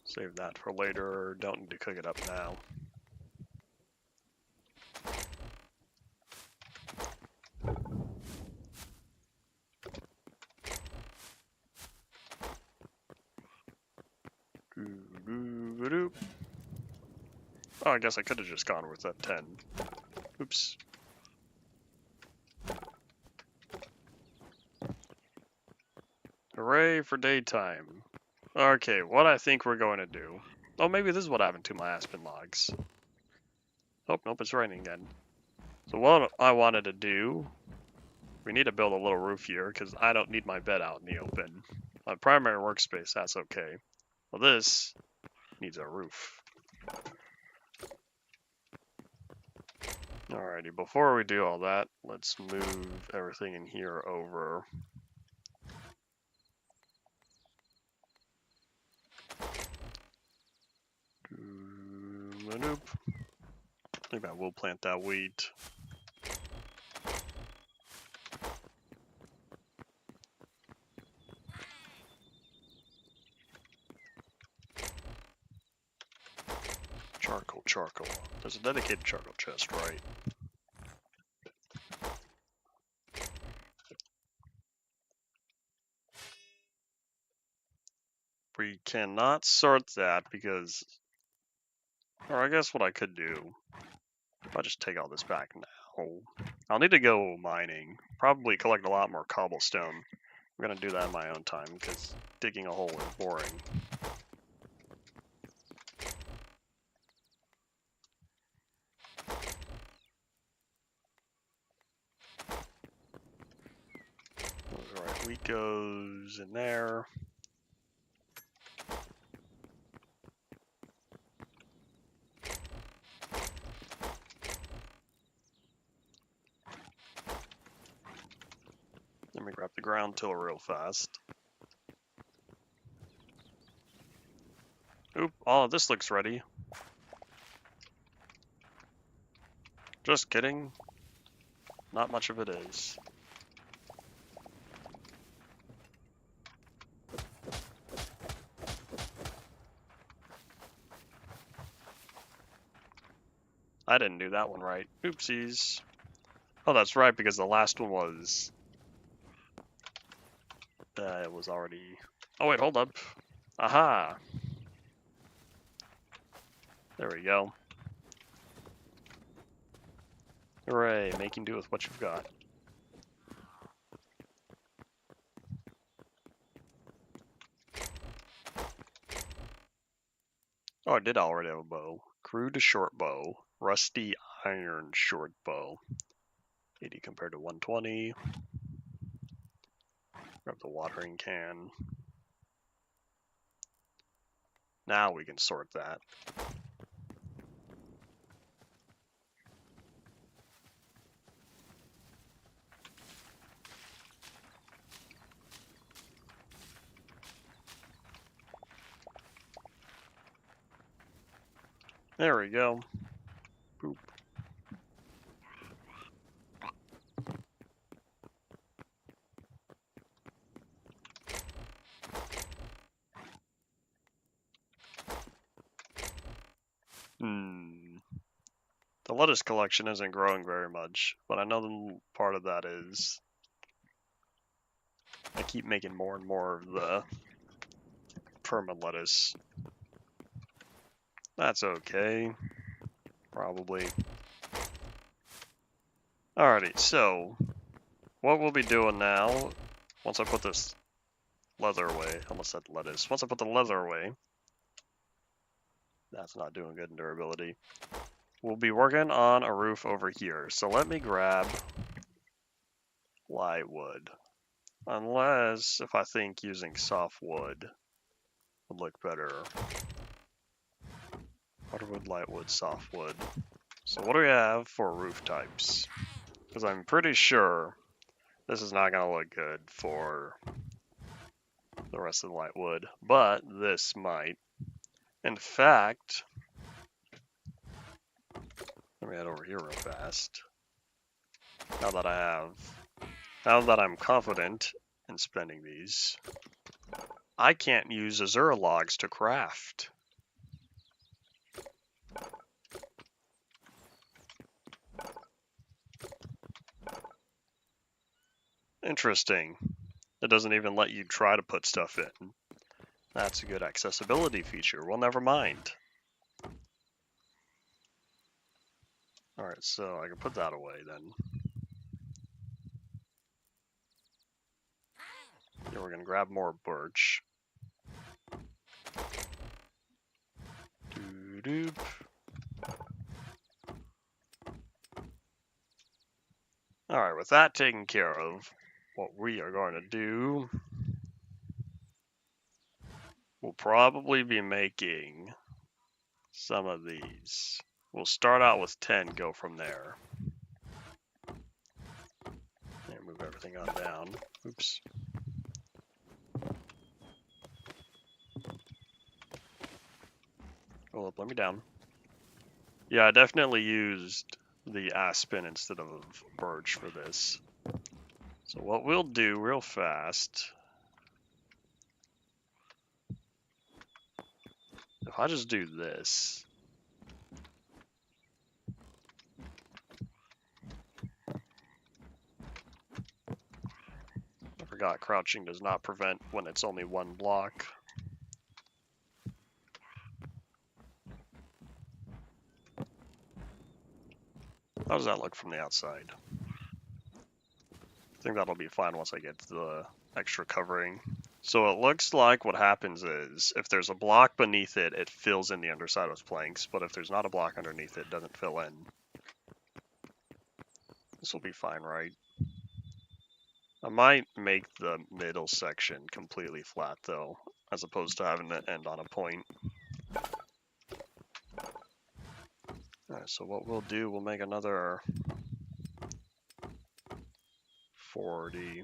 A: Save that for later. Don't need to cook it up now. Oh, I guess I could have just gone with that 10. Oops. Hooray for daytime. Okay, what I think we're going to do. Oh, maybe this is what happened to my aspen logs. Oh, nope, it's raining again. So what I wanted to do, we need to build a little roof here because I don't need my bed out in the open. My primary workspace, that's okay. Well, this needs a roof. Alrighty, before we do all that, let's move everything in here over. Nope. Maybe I will plant that wheat. Charcoal. There's a dedicated charcoal chest, right? We cannot sort that because, or I guess what I could do, if I just take all this back now, I'll need to go mining. Probably collect a lot more cobblestone. I'm gonna do that in my own time because digging a hole is boring. Alright, wheat goes in there. Let me grab the ground tiller real fast. Oop, all of this looks ready. Just kidding. Not much of it is. I didn't do that one right. Oopsies. Oh, that's right, because the last one was... it was already... Oh, wait, hold up. Aha! There we go. Hooray, making do with what you've got. Oh, I did already have a bow. Crude short bow. Rusty iron short bow. 80 compared to 120. Grab the watering can. Now we can sort that. There we go. Boop. The lettuce collection isn't growing very much, but I know part of that is I keep making more and more of the perma lettuce. That's okay. Probably. Alrighty, so what we'll be doing now, once I put this leather away, I almost said lettuce. Once I put the leather away, that's not doing good in durability. We'll be working on a roof over here. So let me grab light wood. Unless, if I think using soft wood would look better. Hardwood, light wood, soft wood. So what do we have for roof types? Because I'm pretty sure this is not going to look good for the rest of the light wood, but this might. In fact, let me head over here real fast. Now that I'm confident in spending these, I can't use Azure logs to craft. Interesting. It doesn't even let you try to put stuff in. That's a good accessibility feature. Well, never mind. Alright, so I can put that away then. Here we're going to grab more birch. Doo-doop. Alright, with that taken care of, what we are going to do, we'll probably be making some of these. We'll start out with 10, go from there. And move everything on down. Oops. Hold up, let me down. Yeah, I definitely used the aspen instead of birch for this. So what we'll do real fast, if I just do this, I forgot crouching does not prevent when it's only one block. How does that look from the outside? I think that'll be fine once I get the extra covering. So it looks like what happens is, if there's a block beneath it, it fills in the underside with planks, but if there's not a block underneath it, it doesn't fill in. This will be fine, right? I might make the middle section completely flat, though, as opposed to having it end on a point. Alright, so what we'll do, we'll make another 40.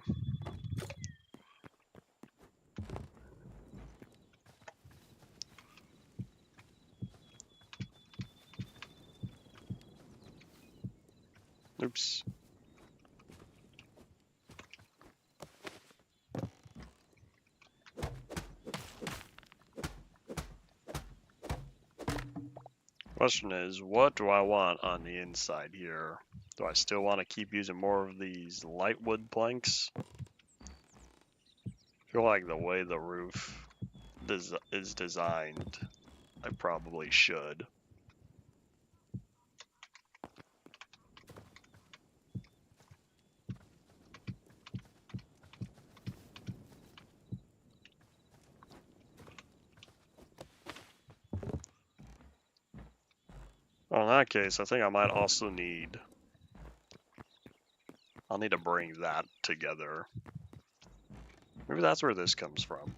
A: Oops. Question is, what do I want on the inside here? Do I still want to keep using more of these light wood planks? I feel like the way the roof is designed, I probably should. Well, in that case, I think I might also need I'll need to bring that together. Maybe that's where this comes from.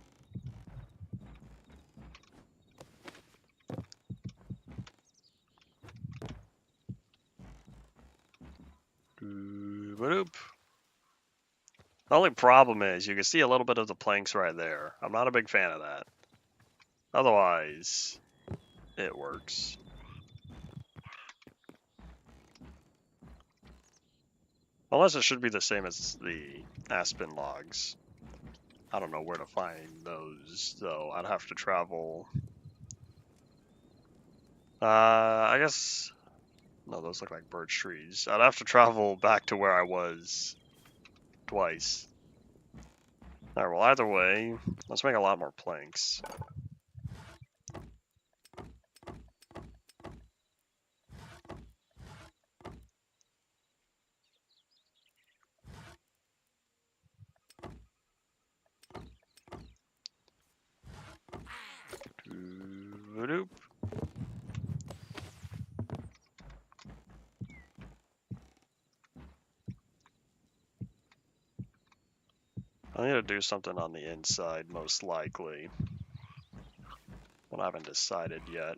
A: Boop. The only problem is you can see a little bit of the planks right there. I'm not a big fan of that. Otherwise, it works. Unless it should be the same as the aspen logs. I don't know where to find those, though. I'd have to travel. I guess... No, those look like birch trees. I'd have to travel back to where I was twice. Alright, well, either way, let's make a lot more planks. Doop. I need to do something on the inside, most likely. But I haven't decided yet.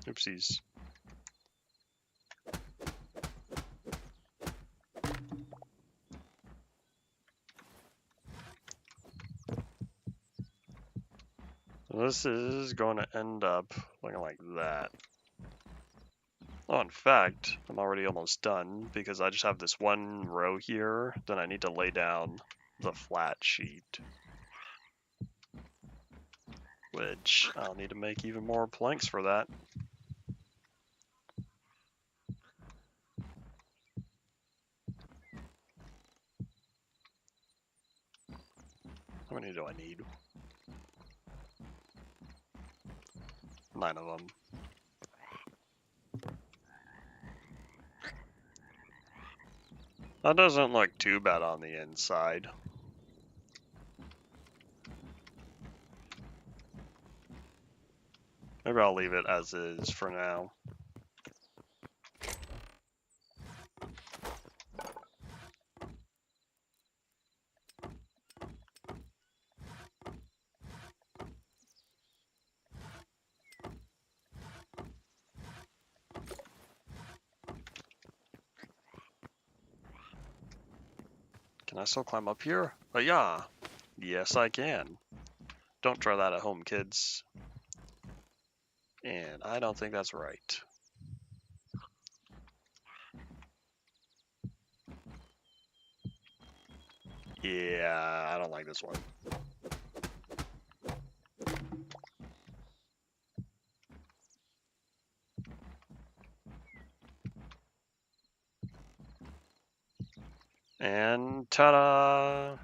A: Oopsies. This is going to end up looking like that. Oh, in fact, I'm already almost done because I just have this one row here. Then I need to lay down the flat sheet, which I'll need to make even more planks for that. How many do I need? 9 of them. That doesn't look too bad on the inside. Maybe I'll leave it as is for now. Can I still climb up here? Oh yeah. Yes, I can. Don't try that at home, kids. And I don't think that's right. Yeah, I don't like this one. And ta-da!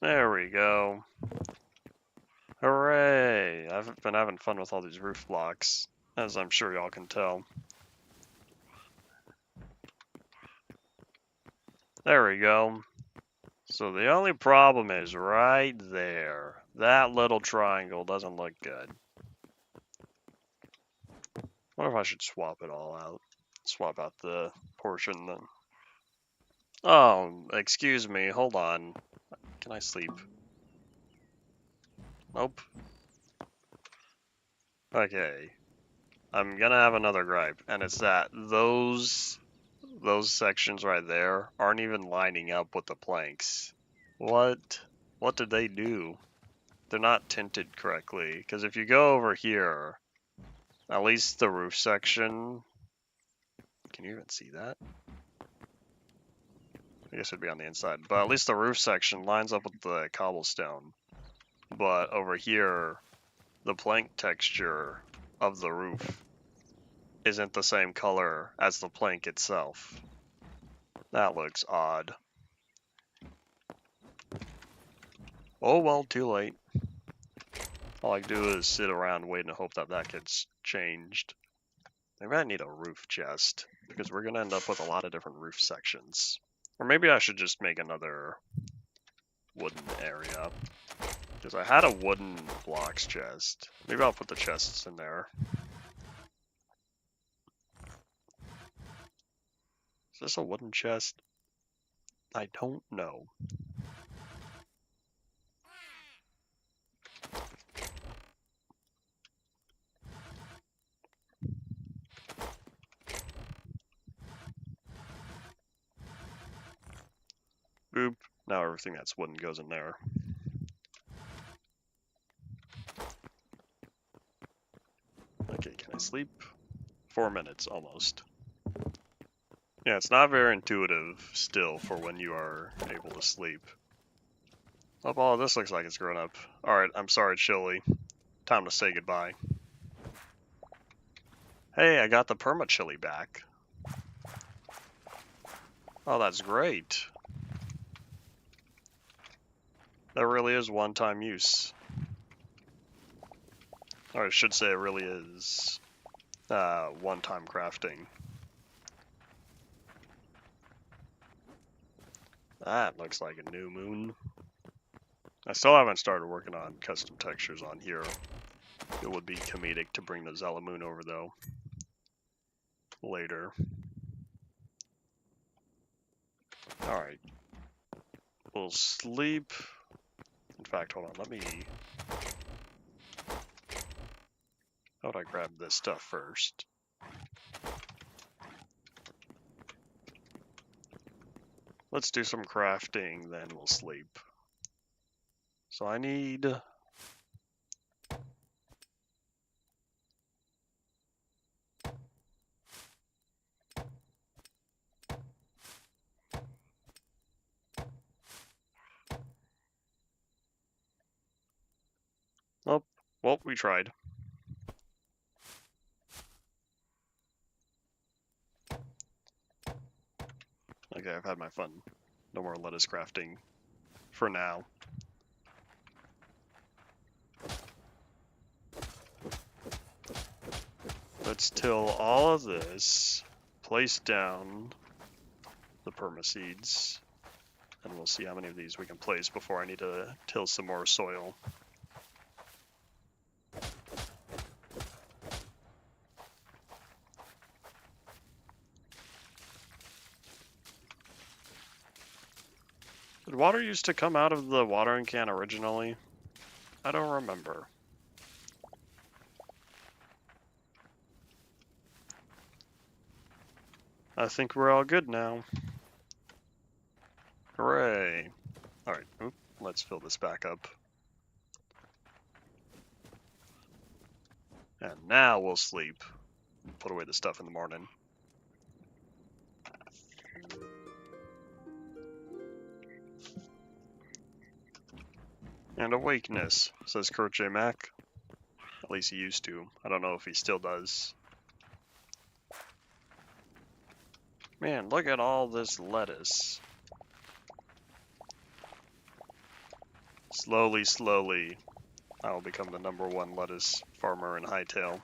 A: There we go. Hooray! I've been having fun with all these roof blocks, as I'm sure y'all can tell. There we go. So the only problem is right there. That little triangle doesn't look good. I wonder if I should swap it all out. Swap out the portion then. Oh, excuse me, hold on. Can I sleep? Nope. Okay. I'm gonna have another gripe, and it's that those sections right there aren't even lining up with the planks. What did they do? They're not tinted correctly, because if you go over here, at least the roof section, can you even see that? I guess it'd be on the inside, but at least the roof section lines up with the cobblestone. But over here, the plank texture of the roof isn't the same color as the plank itself. That looks odd. Oh well, too late. All I do is sit around waiting to hope that that gets changed. Maybe I need a roof chest, because we're going to end up with a lot of different roof sections. Or maybe I should just make another wooden area. Because I had a wooden blocks chest. Maybe I'll put the chests in there. this a wooden chest? I don't know. Boop. Now everything that's wooden goes in there. Okay, can I sleep? 4 minutes, almost. Yeah, it's not very intuitive still for when you are able to sleep. Oh, this looks like it's grown up. Alright, I'm sorry, Chili. Time to say goodbye. Hey, I got the perma chili back. Oh, that's great. That really is one-time use. Or I should say it really is one-time crafting. That looks like a new moon. I still haven't started working on custom textures on here. It would be comedic to bring the Zalamoon over, though. Later. Alright. We'll sleep. In fact, hold on, let me... How would I grab this stuff first? Let's do some crafting, then we'll sleep. So I need... Oh, well, we tried. Okay, I've had my fun. No more lettuce crafting. For now. Let's till all of this. Place down the permaseeds. And we'll see how many of these we can place before I need to till some more soil. Did water used to come out of the watering can originally? I don't remember. I think we're all good now. Hooray. Alright, let's fill this back up. And now we'll sleep. Put away the stuff in the morning. And awakeness, says Kurt J. Mack. At least he used to. I don't know if he still does. Man, look at all this lettuce. Slowly, slowly, I will become the #1 lettuce farmer in Hytale.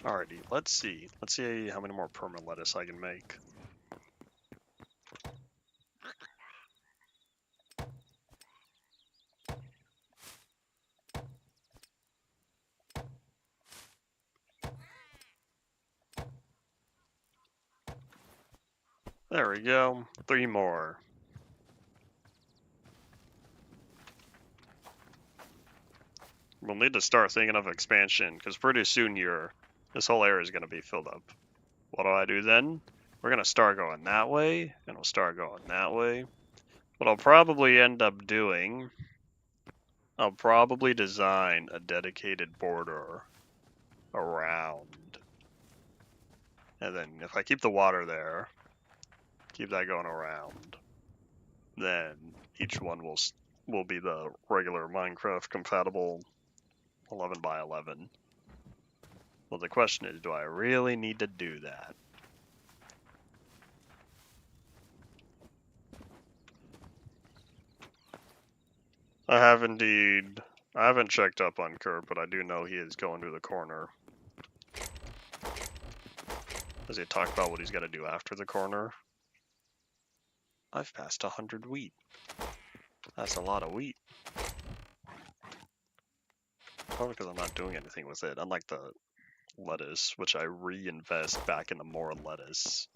A: Alrighty, let's see. Let's see how many more permanent lettuce I can make. There we go. 3 more. We'll need to start thinking of expansion, because pretty soon here, this whole area is going to be filled up. What do I do then? We're going to start going that way, and we'll start going that way. What I'll probably end up doing, I'll probably design a dedicated border around. And then if I keep the water there, keep that going around, then each one will be the regular Minecraft compatible 11 by 11. Well, the question is, do I really need to do that? I have indeed. I haven't checked up on Kurt, but I do know he is going to the corner. Does he talk about what he's got to do after the corner? I've passed 100 wheat. That's a lot of wheat. Probably because I'm not doing anything with it, unlike the lettuce, which I reinvest back into more lettuce.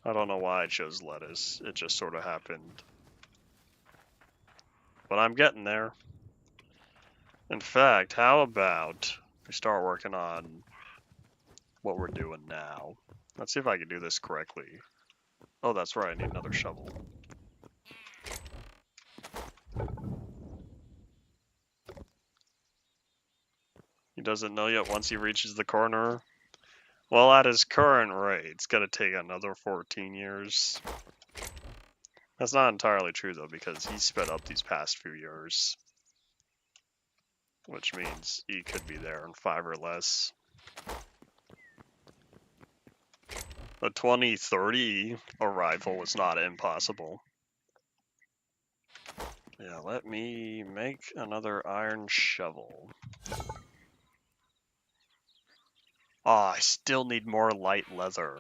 A: I don't know why I chose lettuce, it just sort of happened. But I'm getting there. In fact, how about we start working on what we're doing now? Let's see if I can do this correctly. Oh, that's right, I need another shovel. He doesn't know yet once he reaches the corner. Well, at his current rate, it's gonna take another 14 years. That's not entirely true, though, because he's sped up these past few years. Which means he could be there in 5 or less. A 2030 arrival is not impossible. Yeah, let me make another iron shovel. Ah, I still need more light leather.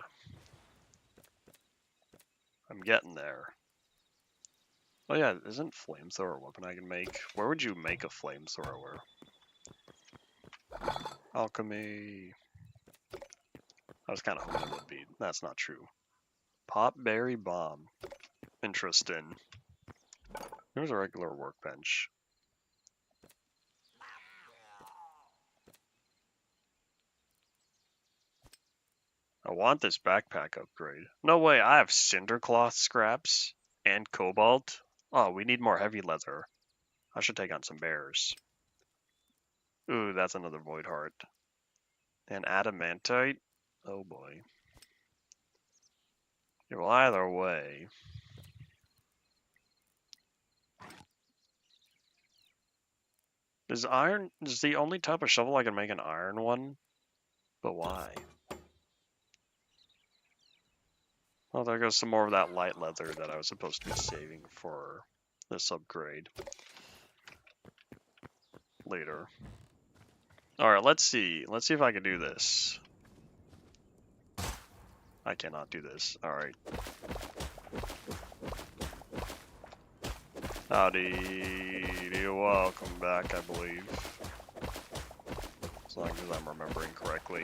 A: I'm getting there. Oh yeah, isn't flamethrower a weapon I can make? Where would you make a flamethrower? Alchemy. I was kind of hoping it would be. That's not true. Potberry bomb. Interesting. Here's a regular workbench. I want this backpack upgrade. No way, I have cindercloth scraps and cobalt. Oh, we need more heavy leather. I should take on some bears. Ooh, that's another void heart. And adamantite? Oh boy. Yeah, well, either way. Is the only type of shovel I can make an iron one? But why? Oh, there goes some more of that light leather that I was supposed to be saving for this upgrade. Later. Alright, let's see. Let's see if I can do this. I cannot do this. Alright. Howdy. Welcome back, I believe. As long as I'm remembering correctly.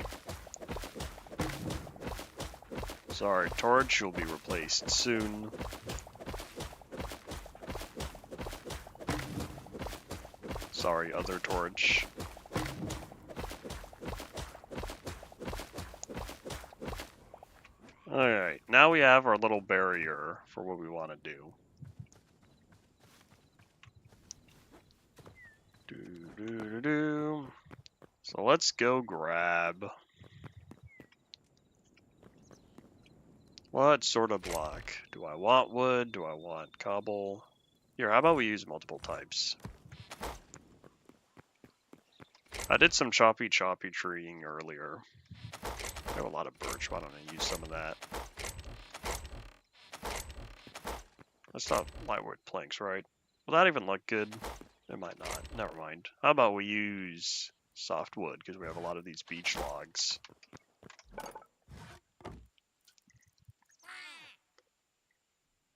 A: Sorry, Torch will be replaced soon. Sorry, other Torch. Alright, now we have our little barrier for what we want to do. So let's go grab... What sort of block? Do I want wood? Do I want cobble? Here, how about we use multiple types? I did some choppy treeing earlier. I have a lot of birch, why don't I use some of that? That's not lightwood planks, right? Will that even look good? It might not. Never mind. How about we use softwood, because we have a lot of these beech logs.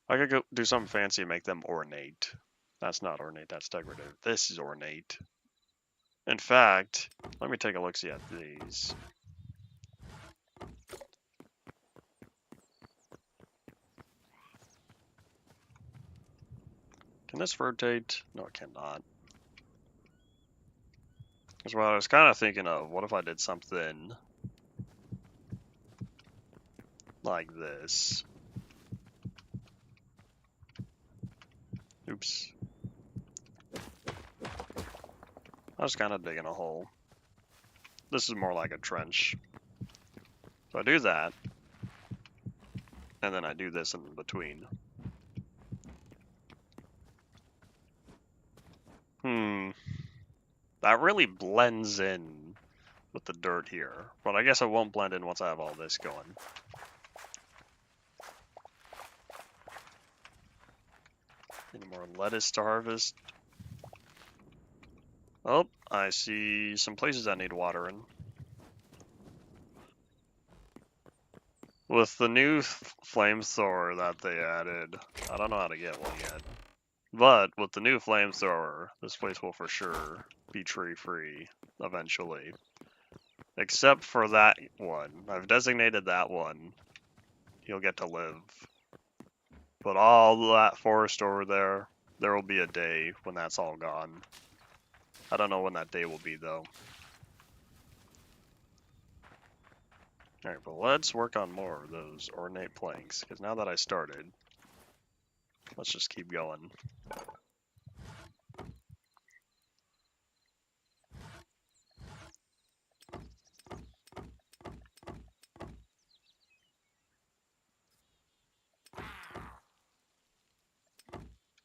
A: I could go do something fancy and make them ornate. That's not ornate, that's decorative. This is ornate. In fact, let me take a look-see at these. Can this rotate? No, it cannot. That's what I was kind of thinking of. What if I did something like this? Oops. I was kind of digging a hole. This is more like a trench. So I do that. And then I do this in between. That really blends in with the dirt here. But I guess it won't blend in once I have all this going. Any more lettuce to harvest? Oh, I see some places that need watering. With the new flamethrower that they added, I don't know how to get one yet. But with the new flamethrower, this place will for sure be tree-free eventually. Except for that one. I've designated that one. You'll get to live. But all that forest over there, there will be a day when that's all gone. I don't know when that day will be, though. Alright, but let's work on more of those ornate planks, because now that I started, let's just keep going.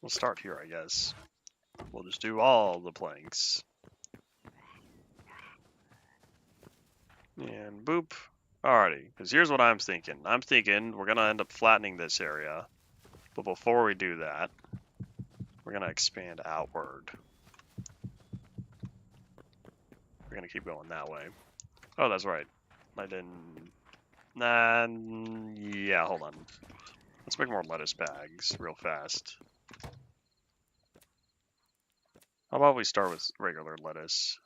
A: We'll start here, I guess. We'll just do all the planks. And boop. Alrighty, because here's what I'm thinking. I'm thinking we're going to end up flattening this area. But before we do that, we're going to expand outward. We're going to keep going that way. Oh, that's right. I didn't... Nah, yeah, hold on. Let's make more lettuce bags real fast. How about we start with regular lettuce?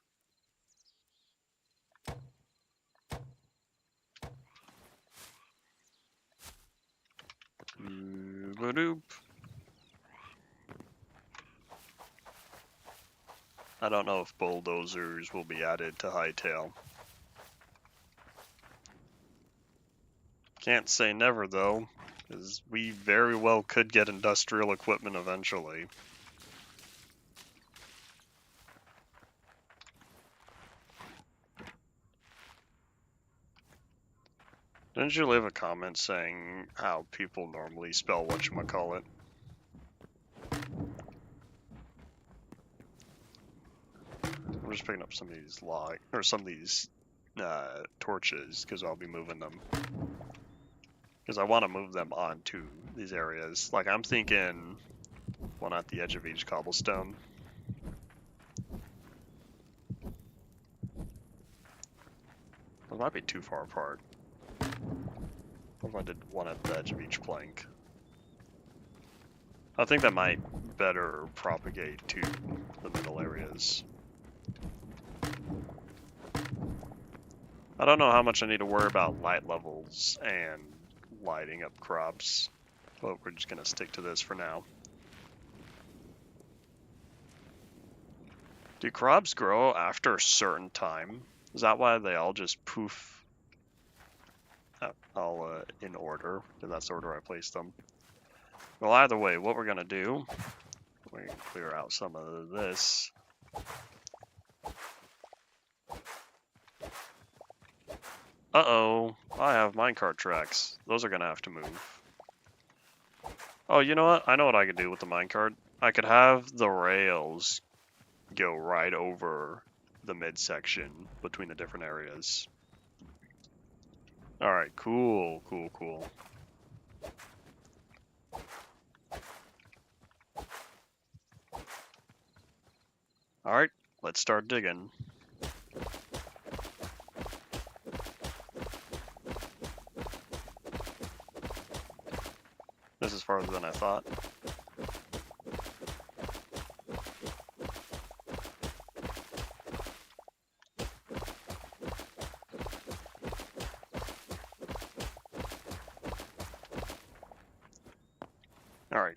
A: Boop. I don't know if bulldozers will be added to Hytale. Can't say never though, because we very well could get industrial equipment eventually. Didn't you leave a comment saying how people normally spell whatchamacallit? I'm just picking up some of these torches, because I'll be moving them. Because I want to move them onto these areas. Like, I'm thinking one at the edge of each cobblestone. Those might be too far apart. What if I did one at the edge of each plank? I think that might better propagate to the middle areas. I don't know how much I need to worry about light levels and lighting up crops, but we're just going to stick to this for now. Do crops grow after a certain time? Is that why they all just poof all in order? Because that's the order I placed them. Well, either way, what we're going to do, we're going to clear out some of this. Uh-oh, I have minecart tracks. Those are going to have to move. Oh, you know what? I know what I could do with the minecart. I could have the rails go right over the midsection between the different areas. Alright, cool. Alright, let's start digging. This is farther than I thought. Alright.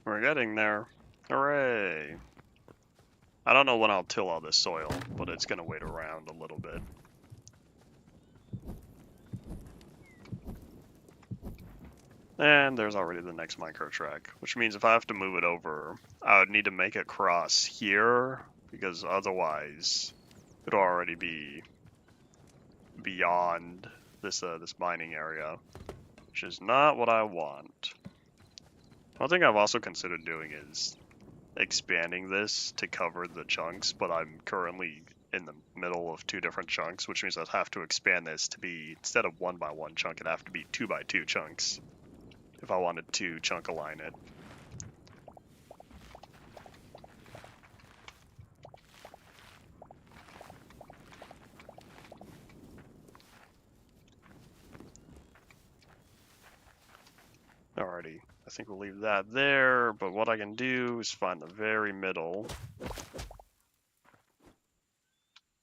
A: We're getting there. Hooray! I don't know when I'll till all this soil, but it's gonna wait around a little bit. And there's already the next minecart track, which means if I have to move it over, I would need to make it cross here, because otherwise it'll already be beyond this mining area, which is not what I want. One thing I've also considered doing is expanding this to cover the chunks, but I'm currently in the middle of two different chunks, which means I'd have to expand this to be, instead of 1x1 chunk, it'd have to be 2x2 chunks. if I wanted to chunk align it. Alrighty, I think we'll leave that there, but what I can do is find the very middle.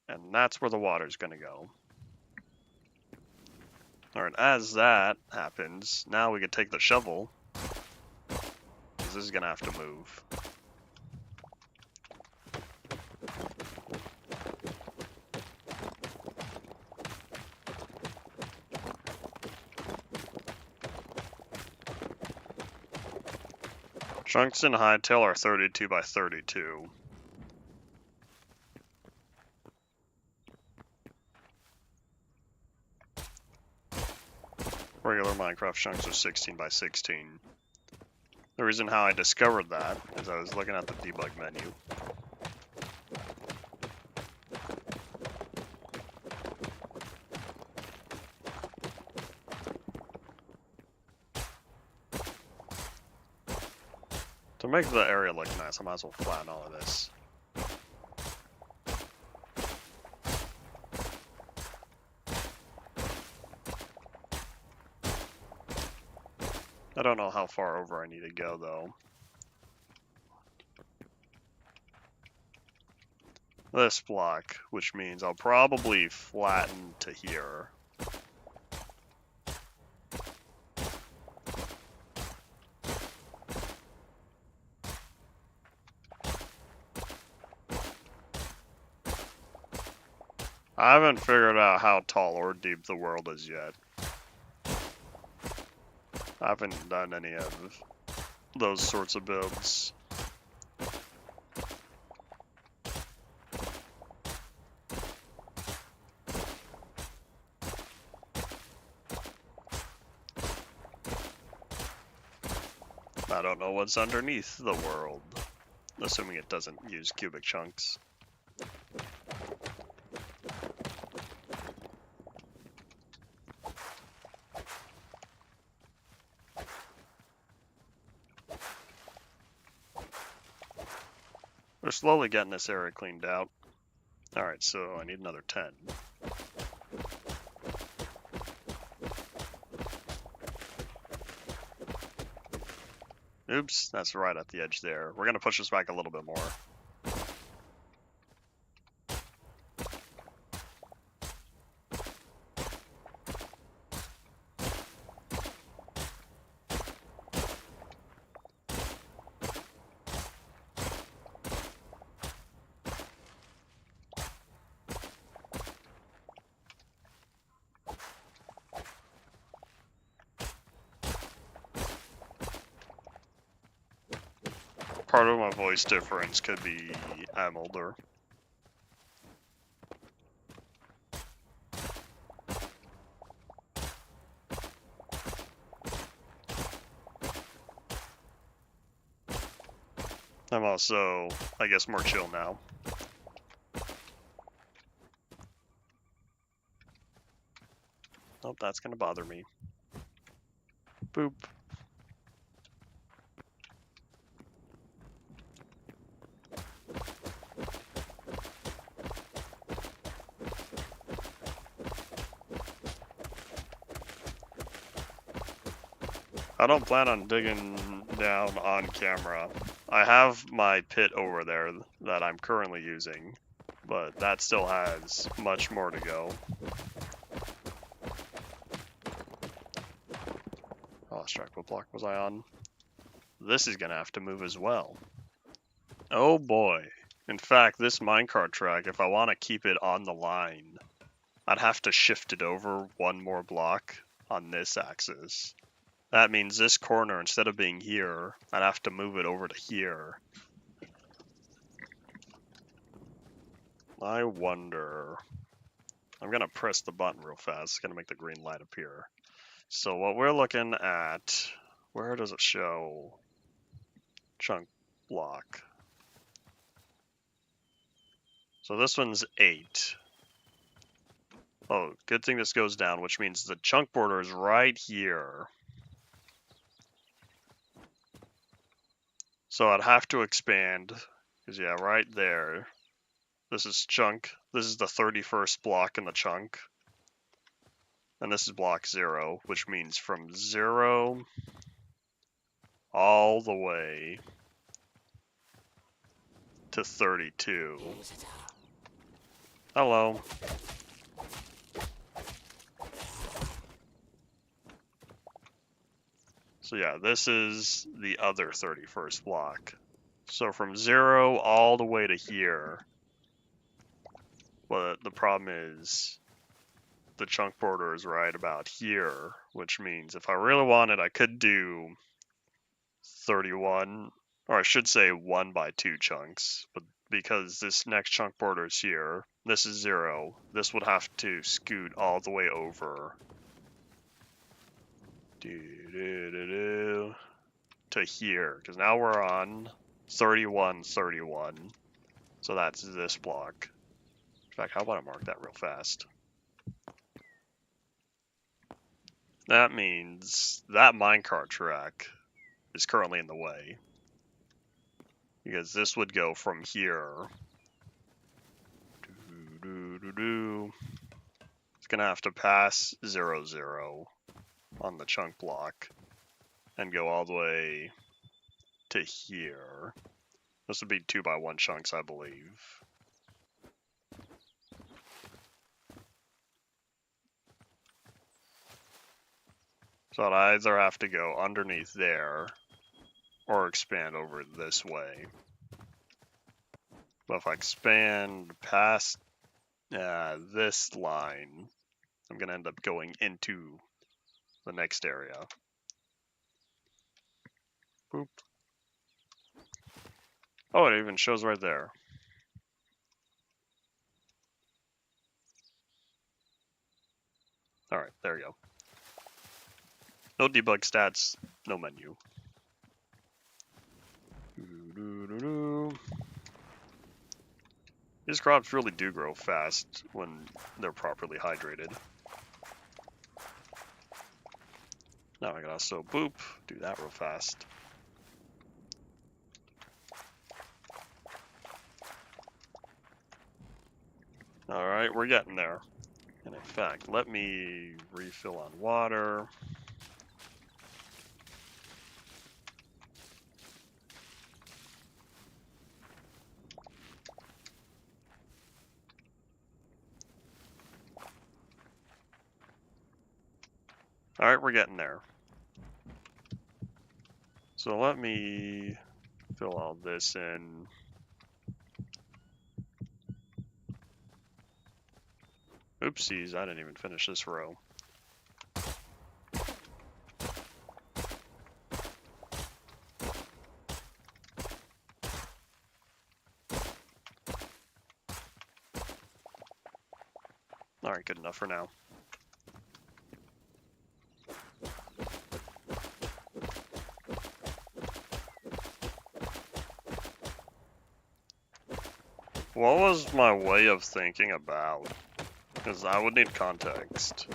A: And that's where the water's gonna go. Alright, as that happens, now we can take the shovel, because this is gonna have to move. Chunks in Hytale are 32 by 32. Regular Minecraft chunks are 16 by 16. The reason how I discovered that is I was looking at the debug menu. To make the area look nice, I might as well flatten all of this. I don't know how far over I need to go though. This block, which means I'll probably flatten to here. I haven't figured out how tall or deep the world is yet. I haven't done any of those sorts of builds. I don't know what's underneath the world, assuming it doesn't use cubic chunks. We're slowly getting this area cleaned out. Alright, so I need another 10. Oops, that's right at the edge there. We're gonna push this back a little bit more. Part of my voice difference could be I'm older. I'm also, I guess, more chill now. Oh, that's gonna bother me. Boop. I don't plan on digging down on camera. I have my pit over there that I'm currently using, but that still has much more to go. I lost track. What block was I on? This is gonna have to move as well. Oh boy. In fact, this minecart track, if I want to keep it on the line, I'd have to shift it over one more block on this axis. That means this corner, instead of being here, I'd have to move it over to here. I wonder... I'm gonna press the button real fast. It's gonna make the green light appear. So what we're looking at... Where does it show? Chunk block. So this one's 8. Oh, good thing this goes down, which means the chunk border is right here. So I'd have to expand, because yeah, right there. This is chunk. This is the 31st block in the chunk. And this is block 0, which means from 0 all the way to 32. Hello. So yeah, this is the other 31st block. So from 0 all the way to here. But the problem is the chunk border is right about here, which means if I really wanted, I could do 31, or I should say 1 by 2 chunks, but because this next chunk border is here, this is 0, this would have to scoot all the way over to here, because now we're on 31, 31, so that's this block. In fact, how about I mark that real fast? That means that minecart track is currently in the way, because this would go from here. It's gonna have to pass 0, 0 on the chunk block and go all the way to here. This would be 2 by 1 chunks, I believe. So I'd either have to go underneath there or expand over this way. But if I expand past this line, I'm going to end up going into the next area. Boop. Oh, it even shows right there. Alright, there we go. No debug stats, no menu. These crops really do grow fast when they're properly hydrated. Now I can also boop, do that real fast. Alright, we're getting there. And in fact, let me refill on water. Alright, we're getting there. So let me fill all this in. Oopsies, I didn't even finish this row. Alright, good enough for now. What was my way of thinking about? Because I would need context.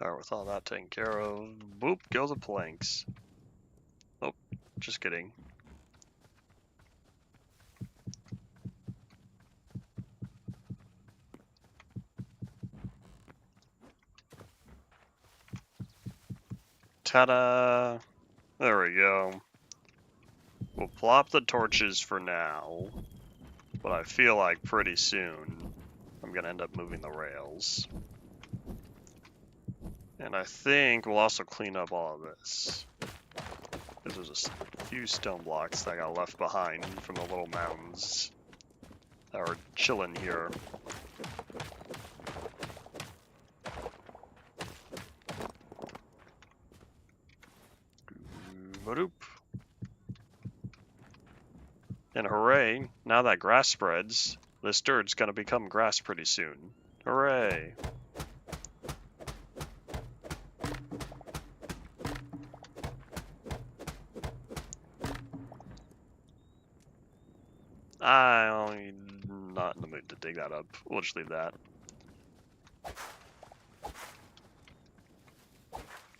A: Alright, with all that taken care of, boop, go the planks. Oh, just kidding. Ta-da! There we go. We'll plop the torches for now, but I feel like pretty soon I'm gonna end up moving the rails. And I think we'll also clean up all of this. Because there's a few stone blocks that got left behind from the little mountains that are chilling here. And hooray, now that grass spreads, this dirt's gonna become grass pretty soon. Hooray! I'm not in the mood to dig that up. We'll just leave that.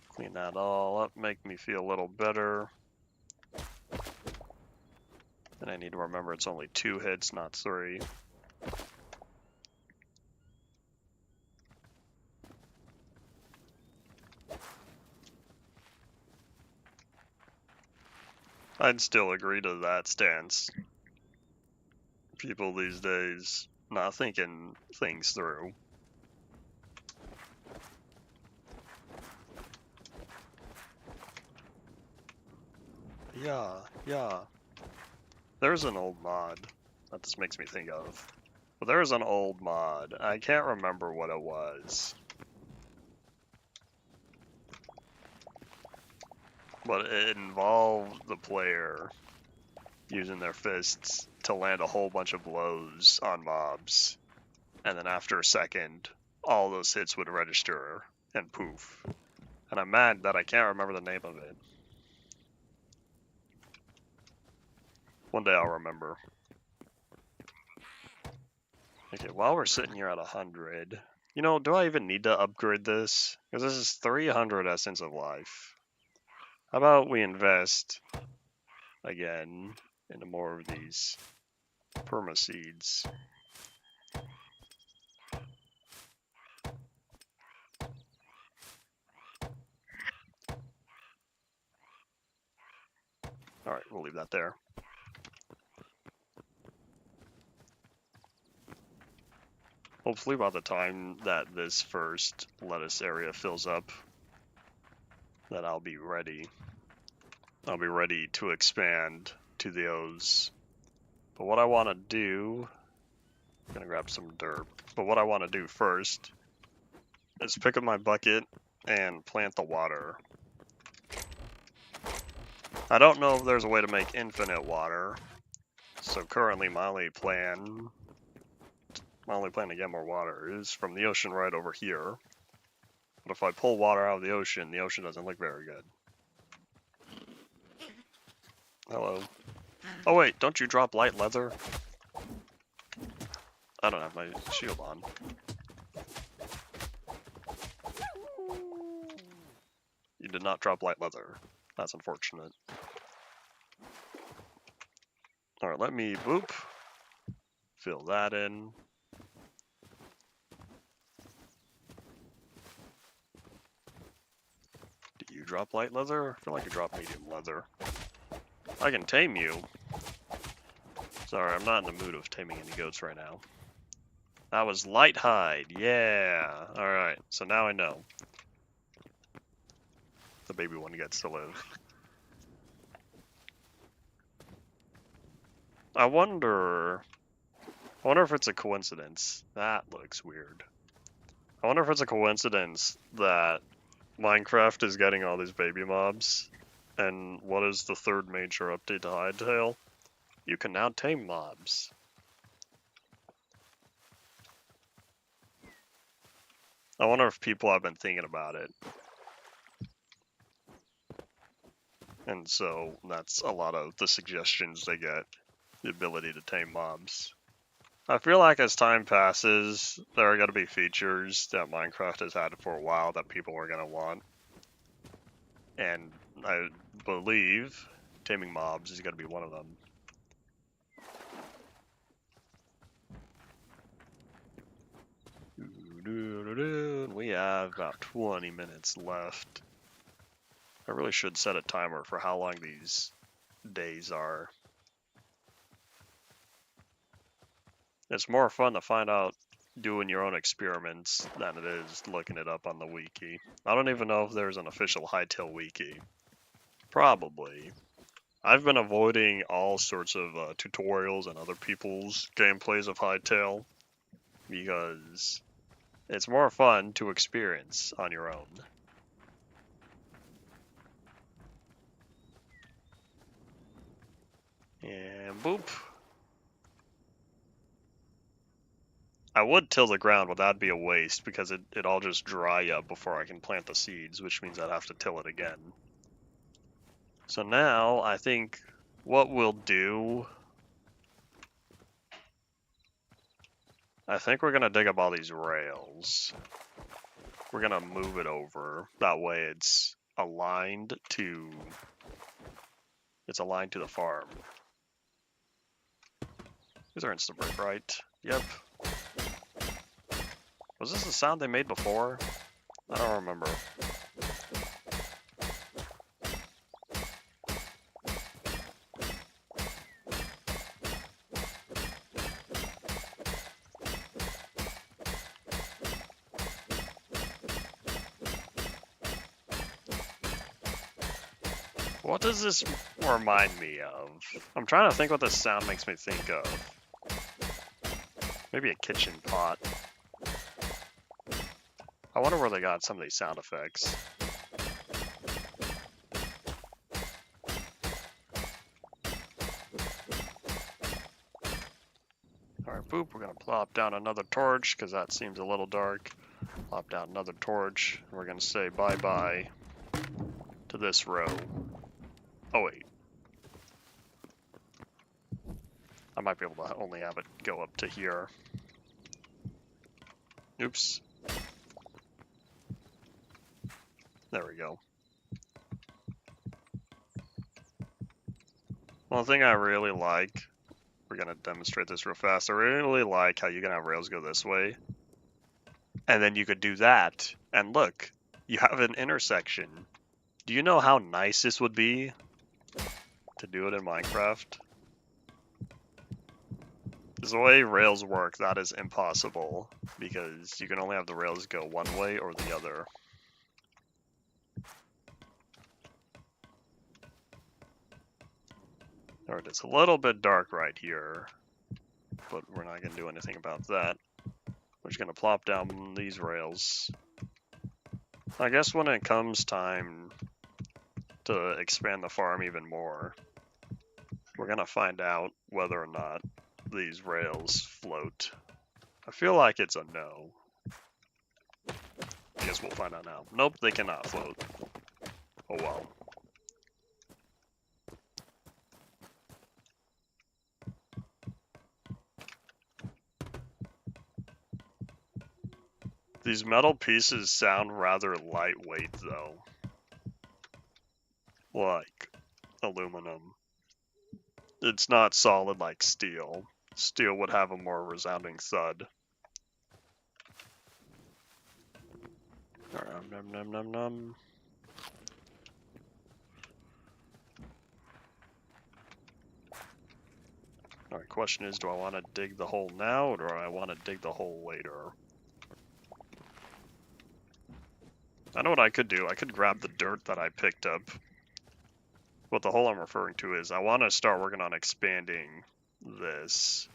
A: Clean that all up, make me feel a little better. And I need to remember it's only 2 hits, not 3. I'd still agree to that stance. People these days not thinking things through. Yeah. There's an old mod that this makes me think of. But there's an old mod. I can't remember what it was. But it involved the player using their fists to land a whole bunch of blows on mobs. And then after a second, all those hits would register and poof. And I'm mad that I can't remember the name of it. One day I'll remember. Okay, while we're sitting here at 100, you know, do I even need to upgrade this? Because this is 300 Essence of Life. How about we invest, again, into more of these perma seeds? Alright, we'll leave that there. Hopefully by the time that this first lettuce area fills up, that I'll be ready. I'll be ready to expand to those. But what I want to do, I'm going to grab some dirt, but what I want to do first is pick up my bucket and plant the water. I don't know if there's a way to make infinite water, so currently my only plan to get more water is from the ocean right over here. But if I pull water out of the ocean doesn't look very good. Hello. Oh wait, don't you drop light leather? I don't have my shield on. You did not drop light leather. That's unfortunate. Alright, let me, boop, fill that in. Do you drop light leather? I feel like you drop medium leather. I can tame you. Sorry, I'm not in the mood of taming any goats right now. That was light hide, yeah. Alright, so now I know. The baby one gets to live. I wonder if it's a coincidence. That looks weird. I wonder if it's a coincidence that Minecraft is getting all these baby mobs, and what is the third major update to Hytale? You can now tame mobs. I wonder if people have been thinking about it. And so that's a lot of the suggestions they get, the ability to tame mobs. I feel like as time passes, there are going to be features that Minecraft has had for a while that people are going to want. And I believe taming mobs is going to be one of them. We have about 20 minutes left. I really should set a timer for how long these days are. It's more fun to find out doing your own experiments than it is looking it up on the wiki. I don't even know if there's an official Hytale wiki. Probably. I've been avoiding all sorts of tutorials and other people's gameplays of Hytale because it's more fun to experience on your own. And boop. I would till the ground, but that'd be a waste because it'd all just dry up before I can plant the seeds, which means I'd have to till it again. So now I think what we'll do I think we're gonna dig up all these rails. We're gonna move it over. That way it's aligned to the farm. These are instant break, right? Yep. Was this the sound they made before? I don't remember. What does this remind me of? I'm trying to think what this sound makes me think of. Maybe a kitchen pot. I wonder where they got some of these sound effects. Alright, boop, we're gonna plop down another torch, because that seems a little dark. Plop down another torch, and we're gonna say bye-bye to this row. Oh wait. I might be able to only have it go up to here. Oops. There we go. One thing I really like, we're gonna demonstrate this real fast. I really like how you can have rails go this way. And then you could do that. And look, you have an intersection. Do you know how nice this would be to do it in Minecraft? Because the way rails work, that is impossible. Because you can only have the rails go one way or the other. Alright, it's a little bit dark right here. But we're not going to do anything about that. We're just going to plop down these rails. I guess when it comes time to expand the farm even more, we're going to find out whether or not these rails float. I feel like it's a no. I guess we'll find out now. Nope, they cannot float. Oh well. These metal pieces sound rather lightweight though. Like aluminum. It's not solid like steel. Steel would have a more resounding thud. Num num num num. Alright, question is, do I want to dig the hole now or do I want to dig the hole later? I know what I could do. I could grab the dirt that I picked up. What the hole I'm referring to is, I want to start working on expanding this.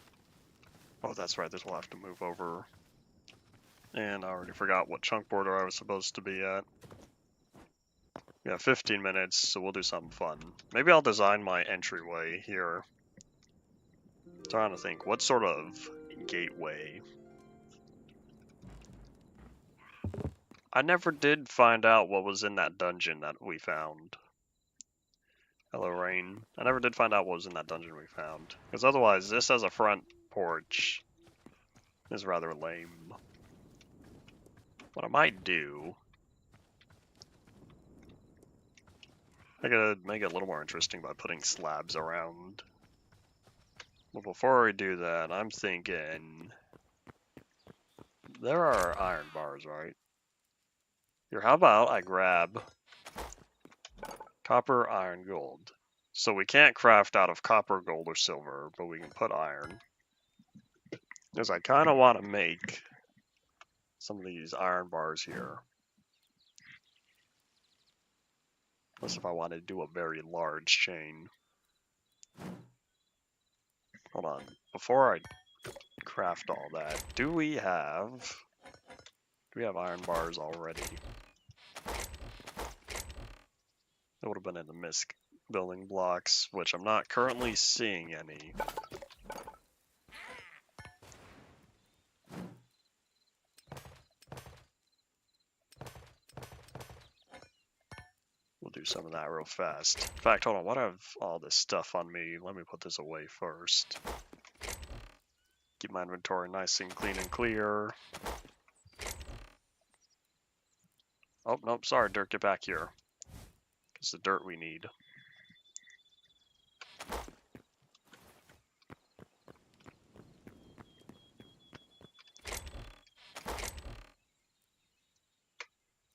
A: Oh, that's right, this will have to move over. And I already forgot what chunk border I was supposed to be at. Yeah, 15 minutes, so we'll do something fun. Maybe I'll design my entryway here. I'm trying to think, what sort of gateway? I never did find out what was in that dungeon that we found. Hello, Rain. I never did find out what was in that dungeon we found. Because otherwise, this as a front porch is rather lame. What I might do, I could make it a little more interesting by putting slabs around. But before we do that, I'm thinking there are iron bars, right? Here, how about I grab copper, iron, gold. So we can't craft out of copper, gold, or silver, but we can put iron. Because I kind of want to make some of these iron bars here. Unless if I want to do a very large chain. Hold on. Before I craft all that, do we have iron bars already? It would have been in the misc building blocks, which I'm not currently seeing any. We'll do some of that real fast. In fact, hold on, what have all this stuff on me? Let me put this away first. Keep my inventory nice and clean and clear. Oh, nope, sorry, dirt, get back here. It's the dirt we need.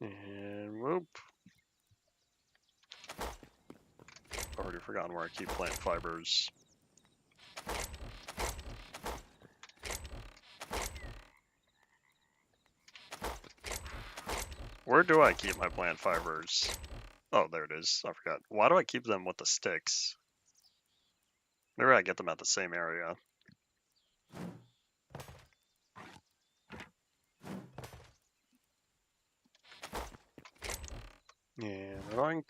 A: And whoop. Already forgotten where I keep plant fibers. Where do I keep my plant fibers? Oh, there it is. I forgot. Why do I keep them with the sticks? Maybe I get them at the same area. And roink.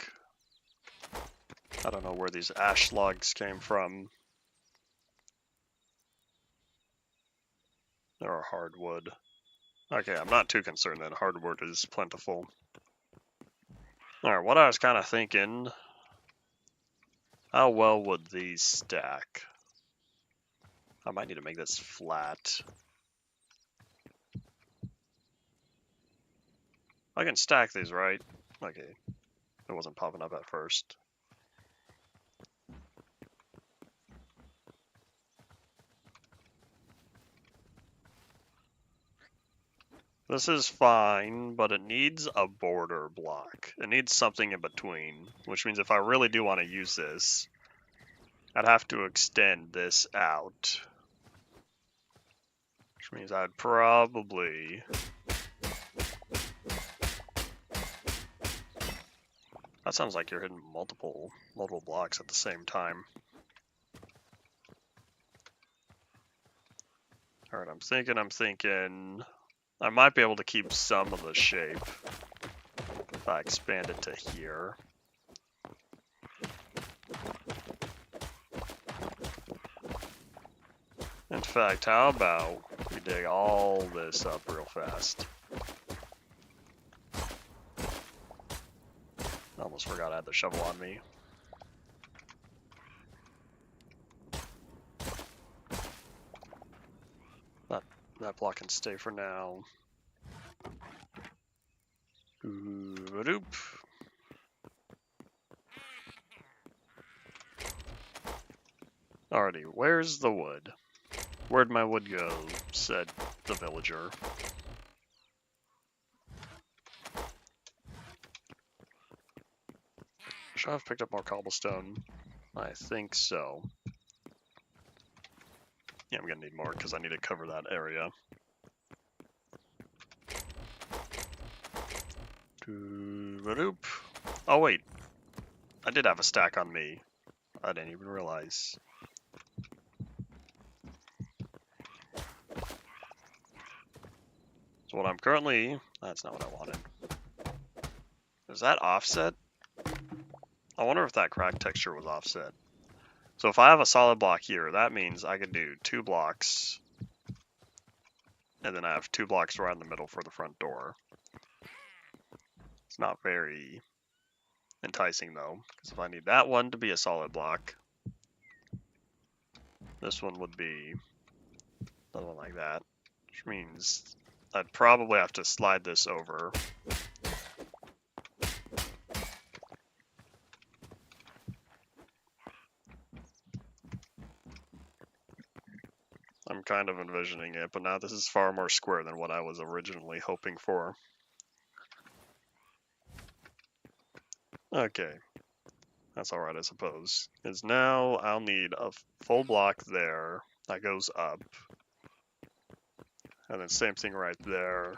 A: I don't know where these ash logs came from. They're hardwood. Okay, I'm not too concerned that hardwood is plentiful. Alright, what I was kind of thinking, how well would these stack? I might need to make this flat. I can stack these, right? Okay, it wasn't popping up at first. This is fine, but it needs a border block. It needs something in between, which means if I really do want to use this, I'd have to extend this out. Which means I'd probably... That sounds like you're hitting multiple blocks at the same time. Alright, I'm thinking... I might be able to keep some of the shape if I expand it to here. In fact, how about we dig all this up real fast? I almost forgot I had the shovel on me. That block can stay for now. Oop. Alrighty, where's the wood? Where'd my wood go? Said the villager. Should I have picked up more cobblestone? I think so. Yeah, I'm gonna need more because I need to cover that area. Oh wait, I did have a stack on me. I didn't even realize. So what I'm currently... That's not what I wanted. Is that offset? I wonder if that crack texture was offset. So if I have a solid block here, that means I could do 2 blocks. And then I have 2 blocks right in the middle for the front door. It's not very enticing though, because if I need that one to be a solid block, this one would be another one like that, which means I'd probably have to slide this over. I'm kind of envisioning it, but now this is far more square than what I was originally hoping for. Okay, that's alright I suppose. Because now I'll need a full block there that goes up. And then same thing right there.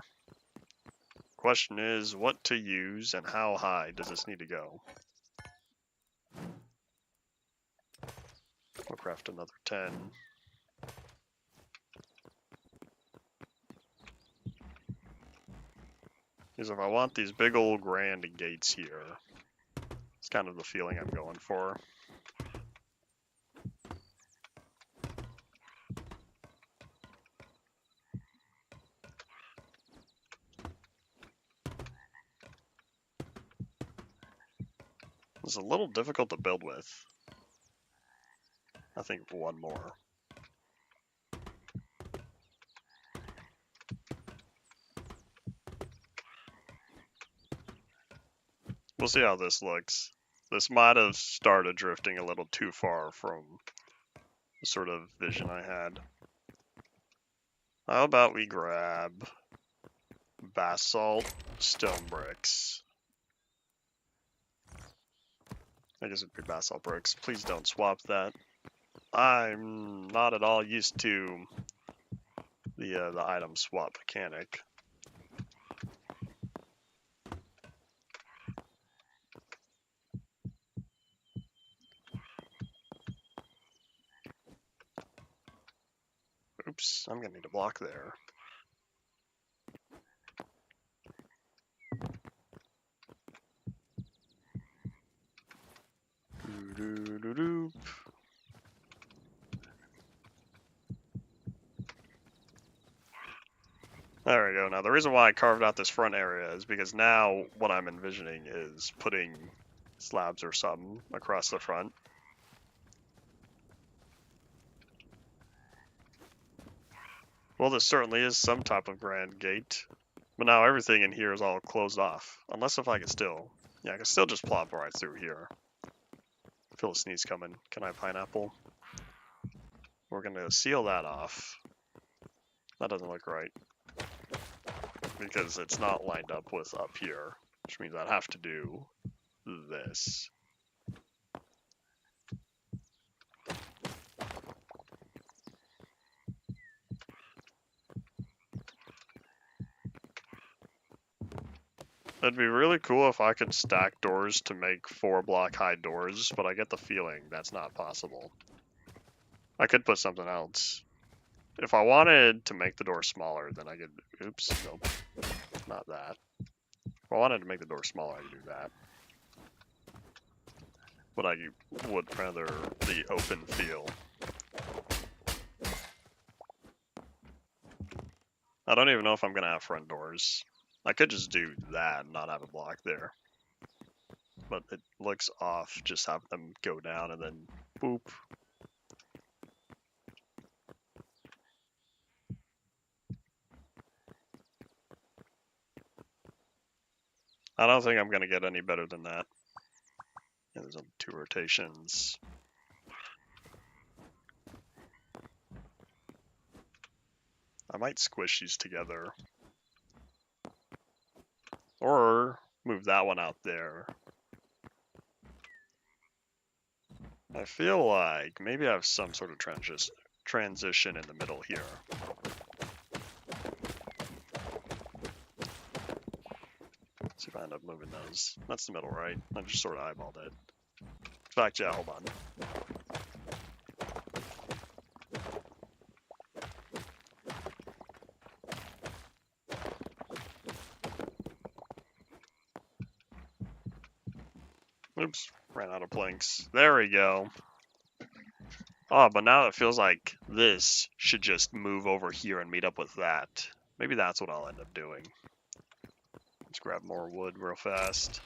A: Question is what to use and how high does this need to go? We'll craft another 10. Because if I want these big old grand gates here, it's kind of the feeling I'm going for. It's a little difficult to build with. I think one more. We'll see how this looks. This might have started drifting a little too far from the sort of vision I had. How about we grab basalt stone bricks? I guess it'd be basalt bricks. Please don't swap that. I'm not at all used to the item swap mechanic. Oops, I'm gonna need a block there. Doo-doo-doo-doo. There we go. Now, the reason why I carved out this front area is because now what I'm envisioning is putting slabs or something across the front. Well, this certainly is some type of grand gate, but now everything in here is all closed off. Unless if I can still, yeah, I can still just plop right through here. I feel a sneeze coming. Can I have pineapple? We're gonna seal that off. That doesn't look right, because it's not lined up with up here, which means I'd have to do this. It'd be really cool if I could stack doors to make 4-block high doors, but I get the feeling that's not possible. I could put something else. If I wanted to make the door smaller, then I could, oops, nope, not that. If I wanted to make the door smaller, I could do that. But I would rather the open feel. I don't even know if I'm gonna have front doors. I could just do that and not have a block there. But it looks off just having them go down and then boop. I don't think I'm gonna get any better than that. Yeah, there's only 2 rotations. I might squish these together. Or move that one out there. I feel like maybe I have some sort of transition in the middle here. See if I end up moving those. That's the middle, right? I just sort of eyeballed it. In fact, yeah, hold on. Oops, ran out of planks. There we go. Oh, but now it feels like this should just move over here and meet up with that. Maybe that's what I'll end up doing. Let's grab more wood real fast.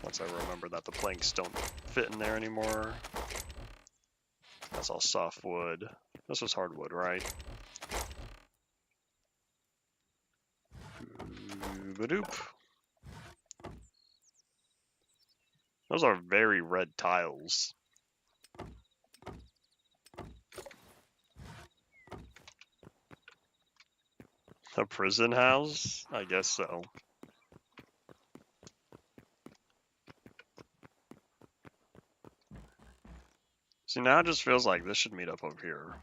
A: Once I remember that the planks don't fit in there anymore. That's all softwood. This was hardwood, right? Badoop. Those are very red tiles. A prison house? I guess so. See, now it just feels like this should meet up over here.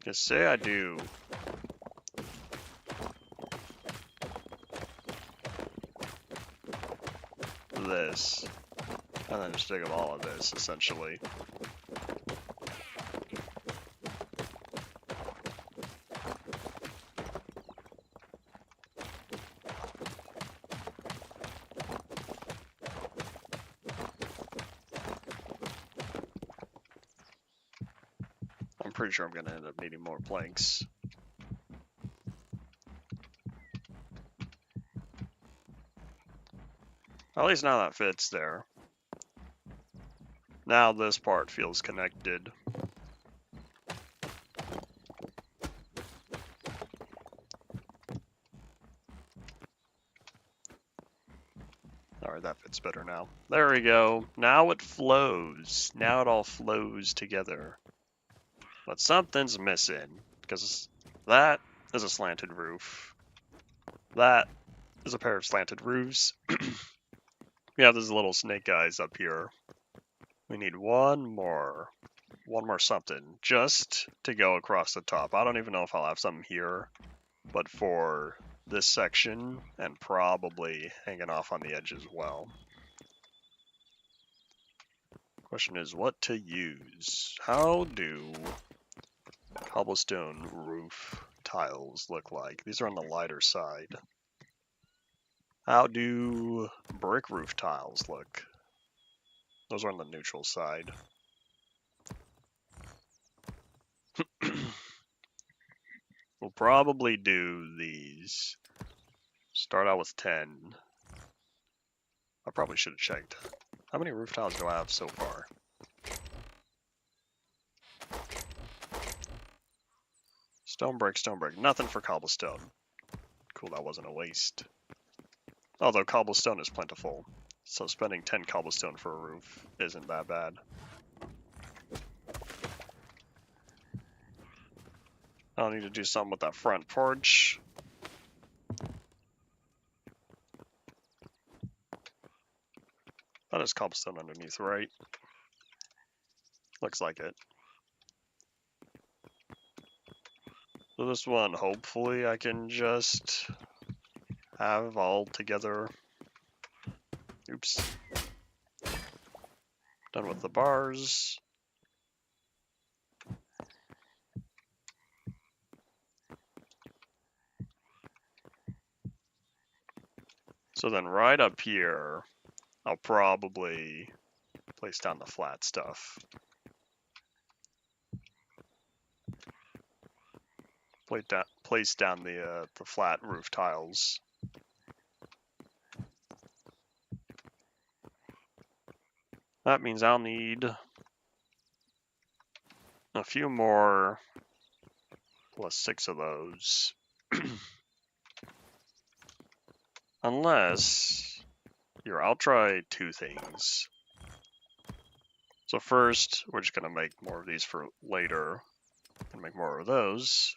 A: Just say I do this, and then just dig up all of this, essentially. I'm pretty sure I'm going to end up needing more planks. At least now that fits there. Now this part feels connected. Alright, that fits better now. There we go. Now it flows. Now it all flows together. But something's missing, because that is a slanted roof. That is a pair of slanted roofs. We have these little snake eyes up here. We need one more something, just to go across the top. I don't even know if I'll have something here, but for this section, and probably hanging off on the edge as well. Question is what to use. How do cobblestone roof tiles look like? These are on the lighter side. How do brick roof tiles look? Those are on the neutral side. We'll probably do these. Start out with 10. I probably should have checked. How many roof tiles do I have so far? Stone brick, stone brick. Nothing for cobblestone. Cool, that wasn't a waste. Although cobblestone is plentiful, so spending 10 cobblestone for a roof isn't that bad. I'll need to do something with that front porch. That is cobblestone underneath, right? Looks like it. So this one, hopefully I can just have all together. Oops. Done with the bars. So then right up here, I'll probably place down the flat stuff. Place down the flat roof tiles. That means I'll need a few more plus 6 of those. Unless, here, I'll try 2 things. So first, we're just gonna make more of these for later, and make more of those.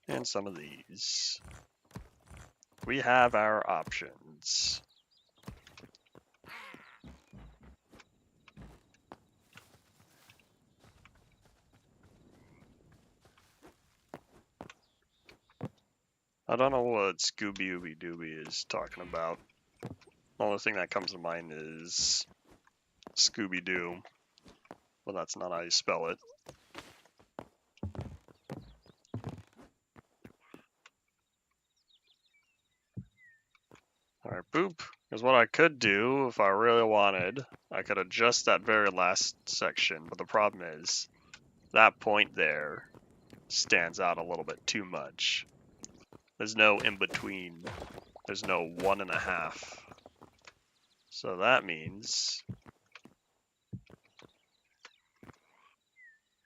A: And some of these. We have our options. I don't know what Scooby-Ooby-Dooby is talking about. The only thing that comes to mind is Scooby-Doo. Well, that's not how you spell it. Alright, boop. Because what I could do, if I really wanted, I could adjust that very last section. But the problem is, that point there stands out a little bit too much. There's no in-between. There's no 1.5. So that means I'm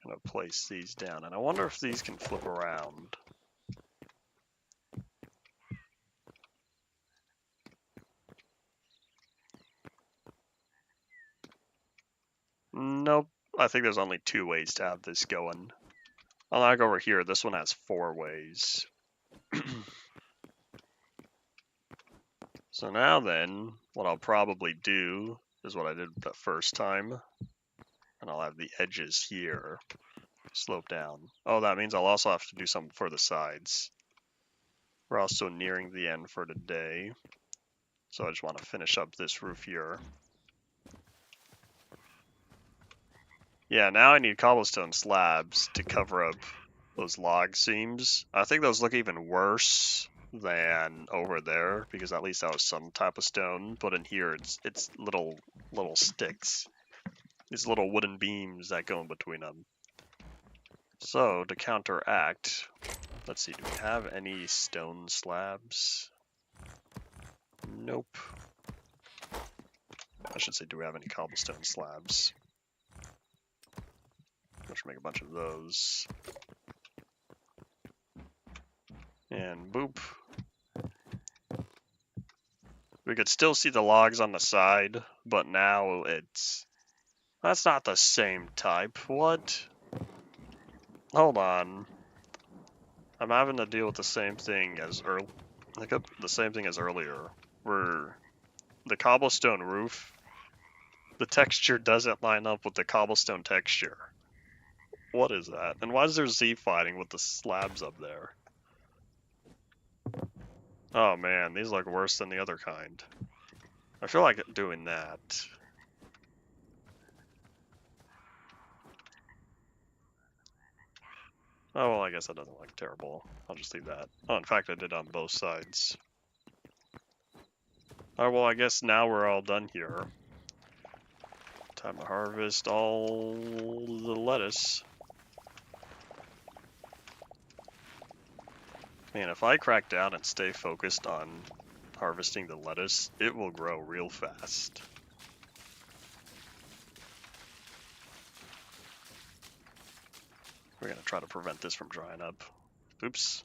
A: going to place these down. And I wonder if these can flip around. Nope. I think there's only 2 ways to have this going. I'll knock over here. This one has 4 ways. So now then, what I'll probably do is what I did the first time. And I'll have the edges here slope down. Oh, that means I'll also have to do something for the sides. We're also nearing the end for today. So I just want to finish up this roof here. Yeah, now I need cobblestone slabs to cover up those log seams. I think those look even worse than over there, because at least that was some type of stone. But in here, it's little sticks. These little wooden beams that go in between them. So to counteract, let's see, do we have any stone slabs? Nope. I should say, do we have any cobblestone slabs? I should make a bunch of those. And boop. We could still see the logs on the side, but now that's not the same type. What? Hold on. I'm having to deal with the same thing as the same thing as earlier, where the cobblestone roof, the texture doesn't line up with the cobblestone texture. What is that? And why is there Z fighting with the slabs up there? Oh man, these look worse than the other kind. I feel like doing that. Oh well, I guess that doesn't look terrible. I'll just leave that. Oh, in fact, I did on both sides. Oh well, I guess now we're all done here. Time to harvest all the lettuce. Man, if I crack down and stay focused on harvesting the lettuce, it will grow real fast. We're gonna try to prevent this from drying up. Oops.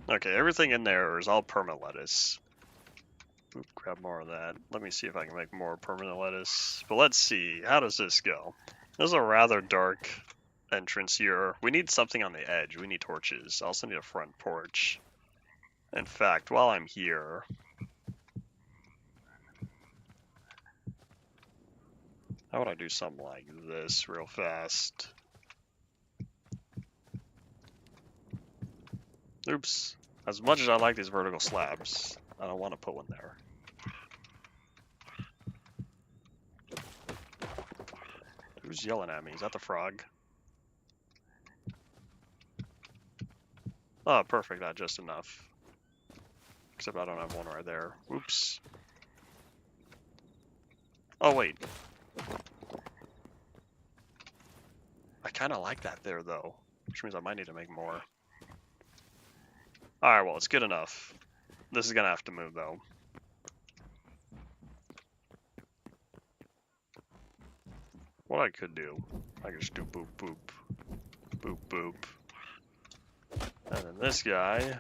A: Okay, everything in there is all perma lettuce. Oop, grab more of that. Let me see if I can make more permanent lettuce. But let's see, how does this go? This is a rather dark entrance here. We need something on the edge. We need torches. I also need a front porch. In fact, while I'm here, how would I do something like this real fast? Oops. As much as I like these vertical slabs, I don't want to put one there. Who's yelling at me? Is that the frog? Oh, perfect. Not just enough. Except I don't have one right there. Oops. Oh, wait. I kind of like that there, though. Which means I might need to make more. Alright, well, it's good enough. This is going to have to move, though. What I could do, I could just do boop, boop. Boop, boop. And then this guy,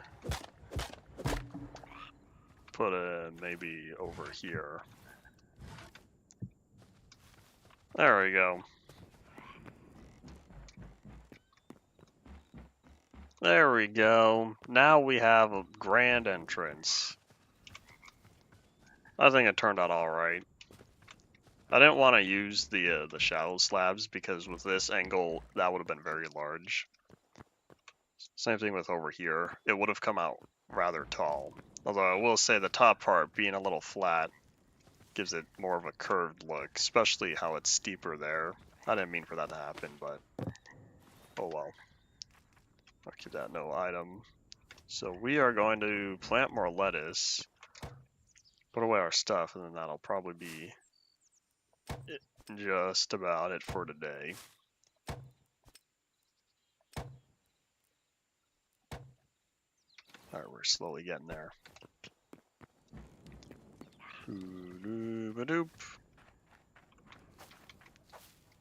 A: put it maybe over here. There we go. There we go. Now we have a grand entrance. I think it turned out alright. I didn't want to use the shallow slabs because with this angle, that would have been very large. Same thing with over here. It would have come out rather tall. Although I will say the top part being a little flat gives it more of a curved look, especially how it's steeper there. I didn't mean for that to happen, but oh well. I'll keep that no item. So we are going to plant more lettuce, put away our stuff, and then that'll probably be just about it for today. Alright, we're slowly getting there. Doop.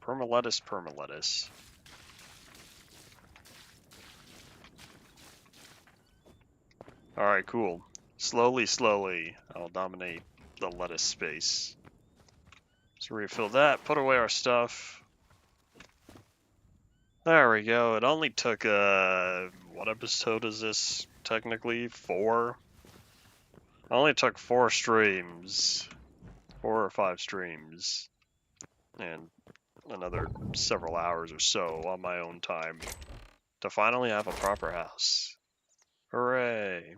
A: Permalettuce, permalettuce. Alright, cool. Slowly, slowly, I'll dominate the lettuce space. So refill that, put away our stuff. There we go. It only took, what episode is this? Technically, 4? It only took 4 streams. 4 or 5 streams. And another several hours or so on my own time to finally have a proper house. Hooray.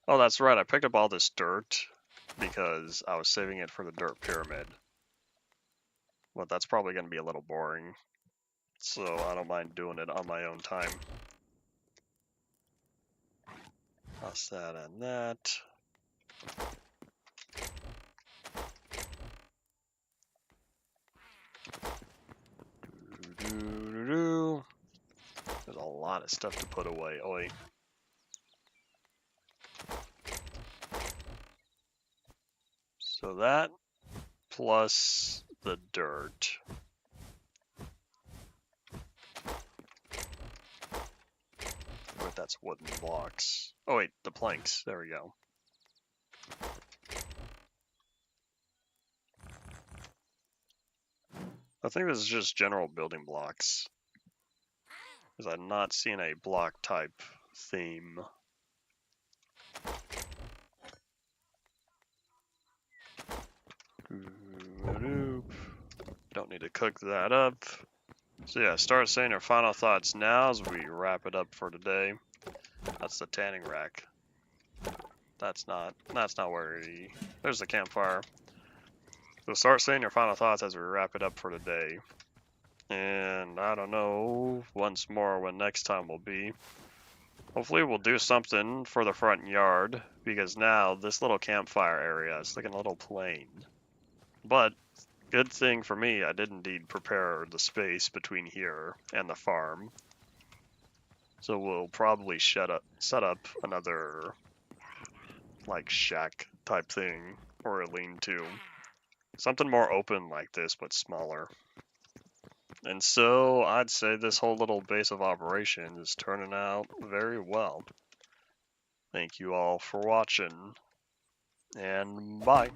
A: Oh, that's right. I picked up all this dirt because I was saving it for the dirt pyramid. But that's probably going to be a little boring. So I don't mind doing it on my own time. Toss that and that. There's a lot of stuff to put away. Oi. So that plus the dirt. that's wooden blocks. Oh wait, the planks. There we go. I think this is just general building blocks, because I'm not seeing a block type theme. Don't need to cook that up. So yeah, start saying your final thoughts now as we wrap it up for today. That's the tanning rack. That's not where there's the campfire. So start saying your final thoughts as we wrap it up for today. And I don't know once more when next time will be. Hopefully we'll do something for the front yard, because now this little campfire area is like a little plain. But good thing for me, I did indeed prepare the space between here and the farm. So we'll probably set up another like shack type thing, or a lean-to. Something more open like this, but smaller. And so I'd say this whole little base of operations is turning out very well. Thank you all for watching, and bye.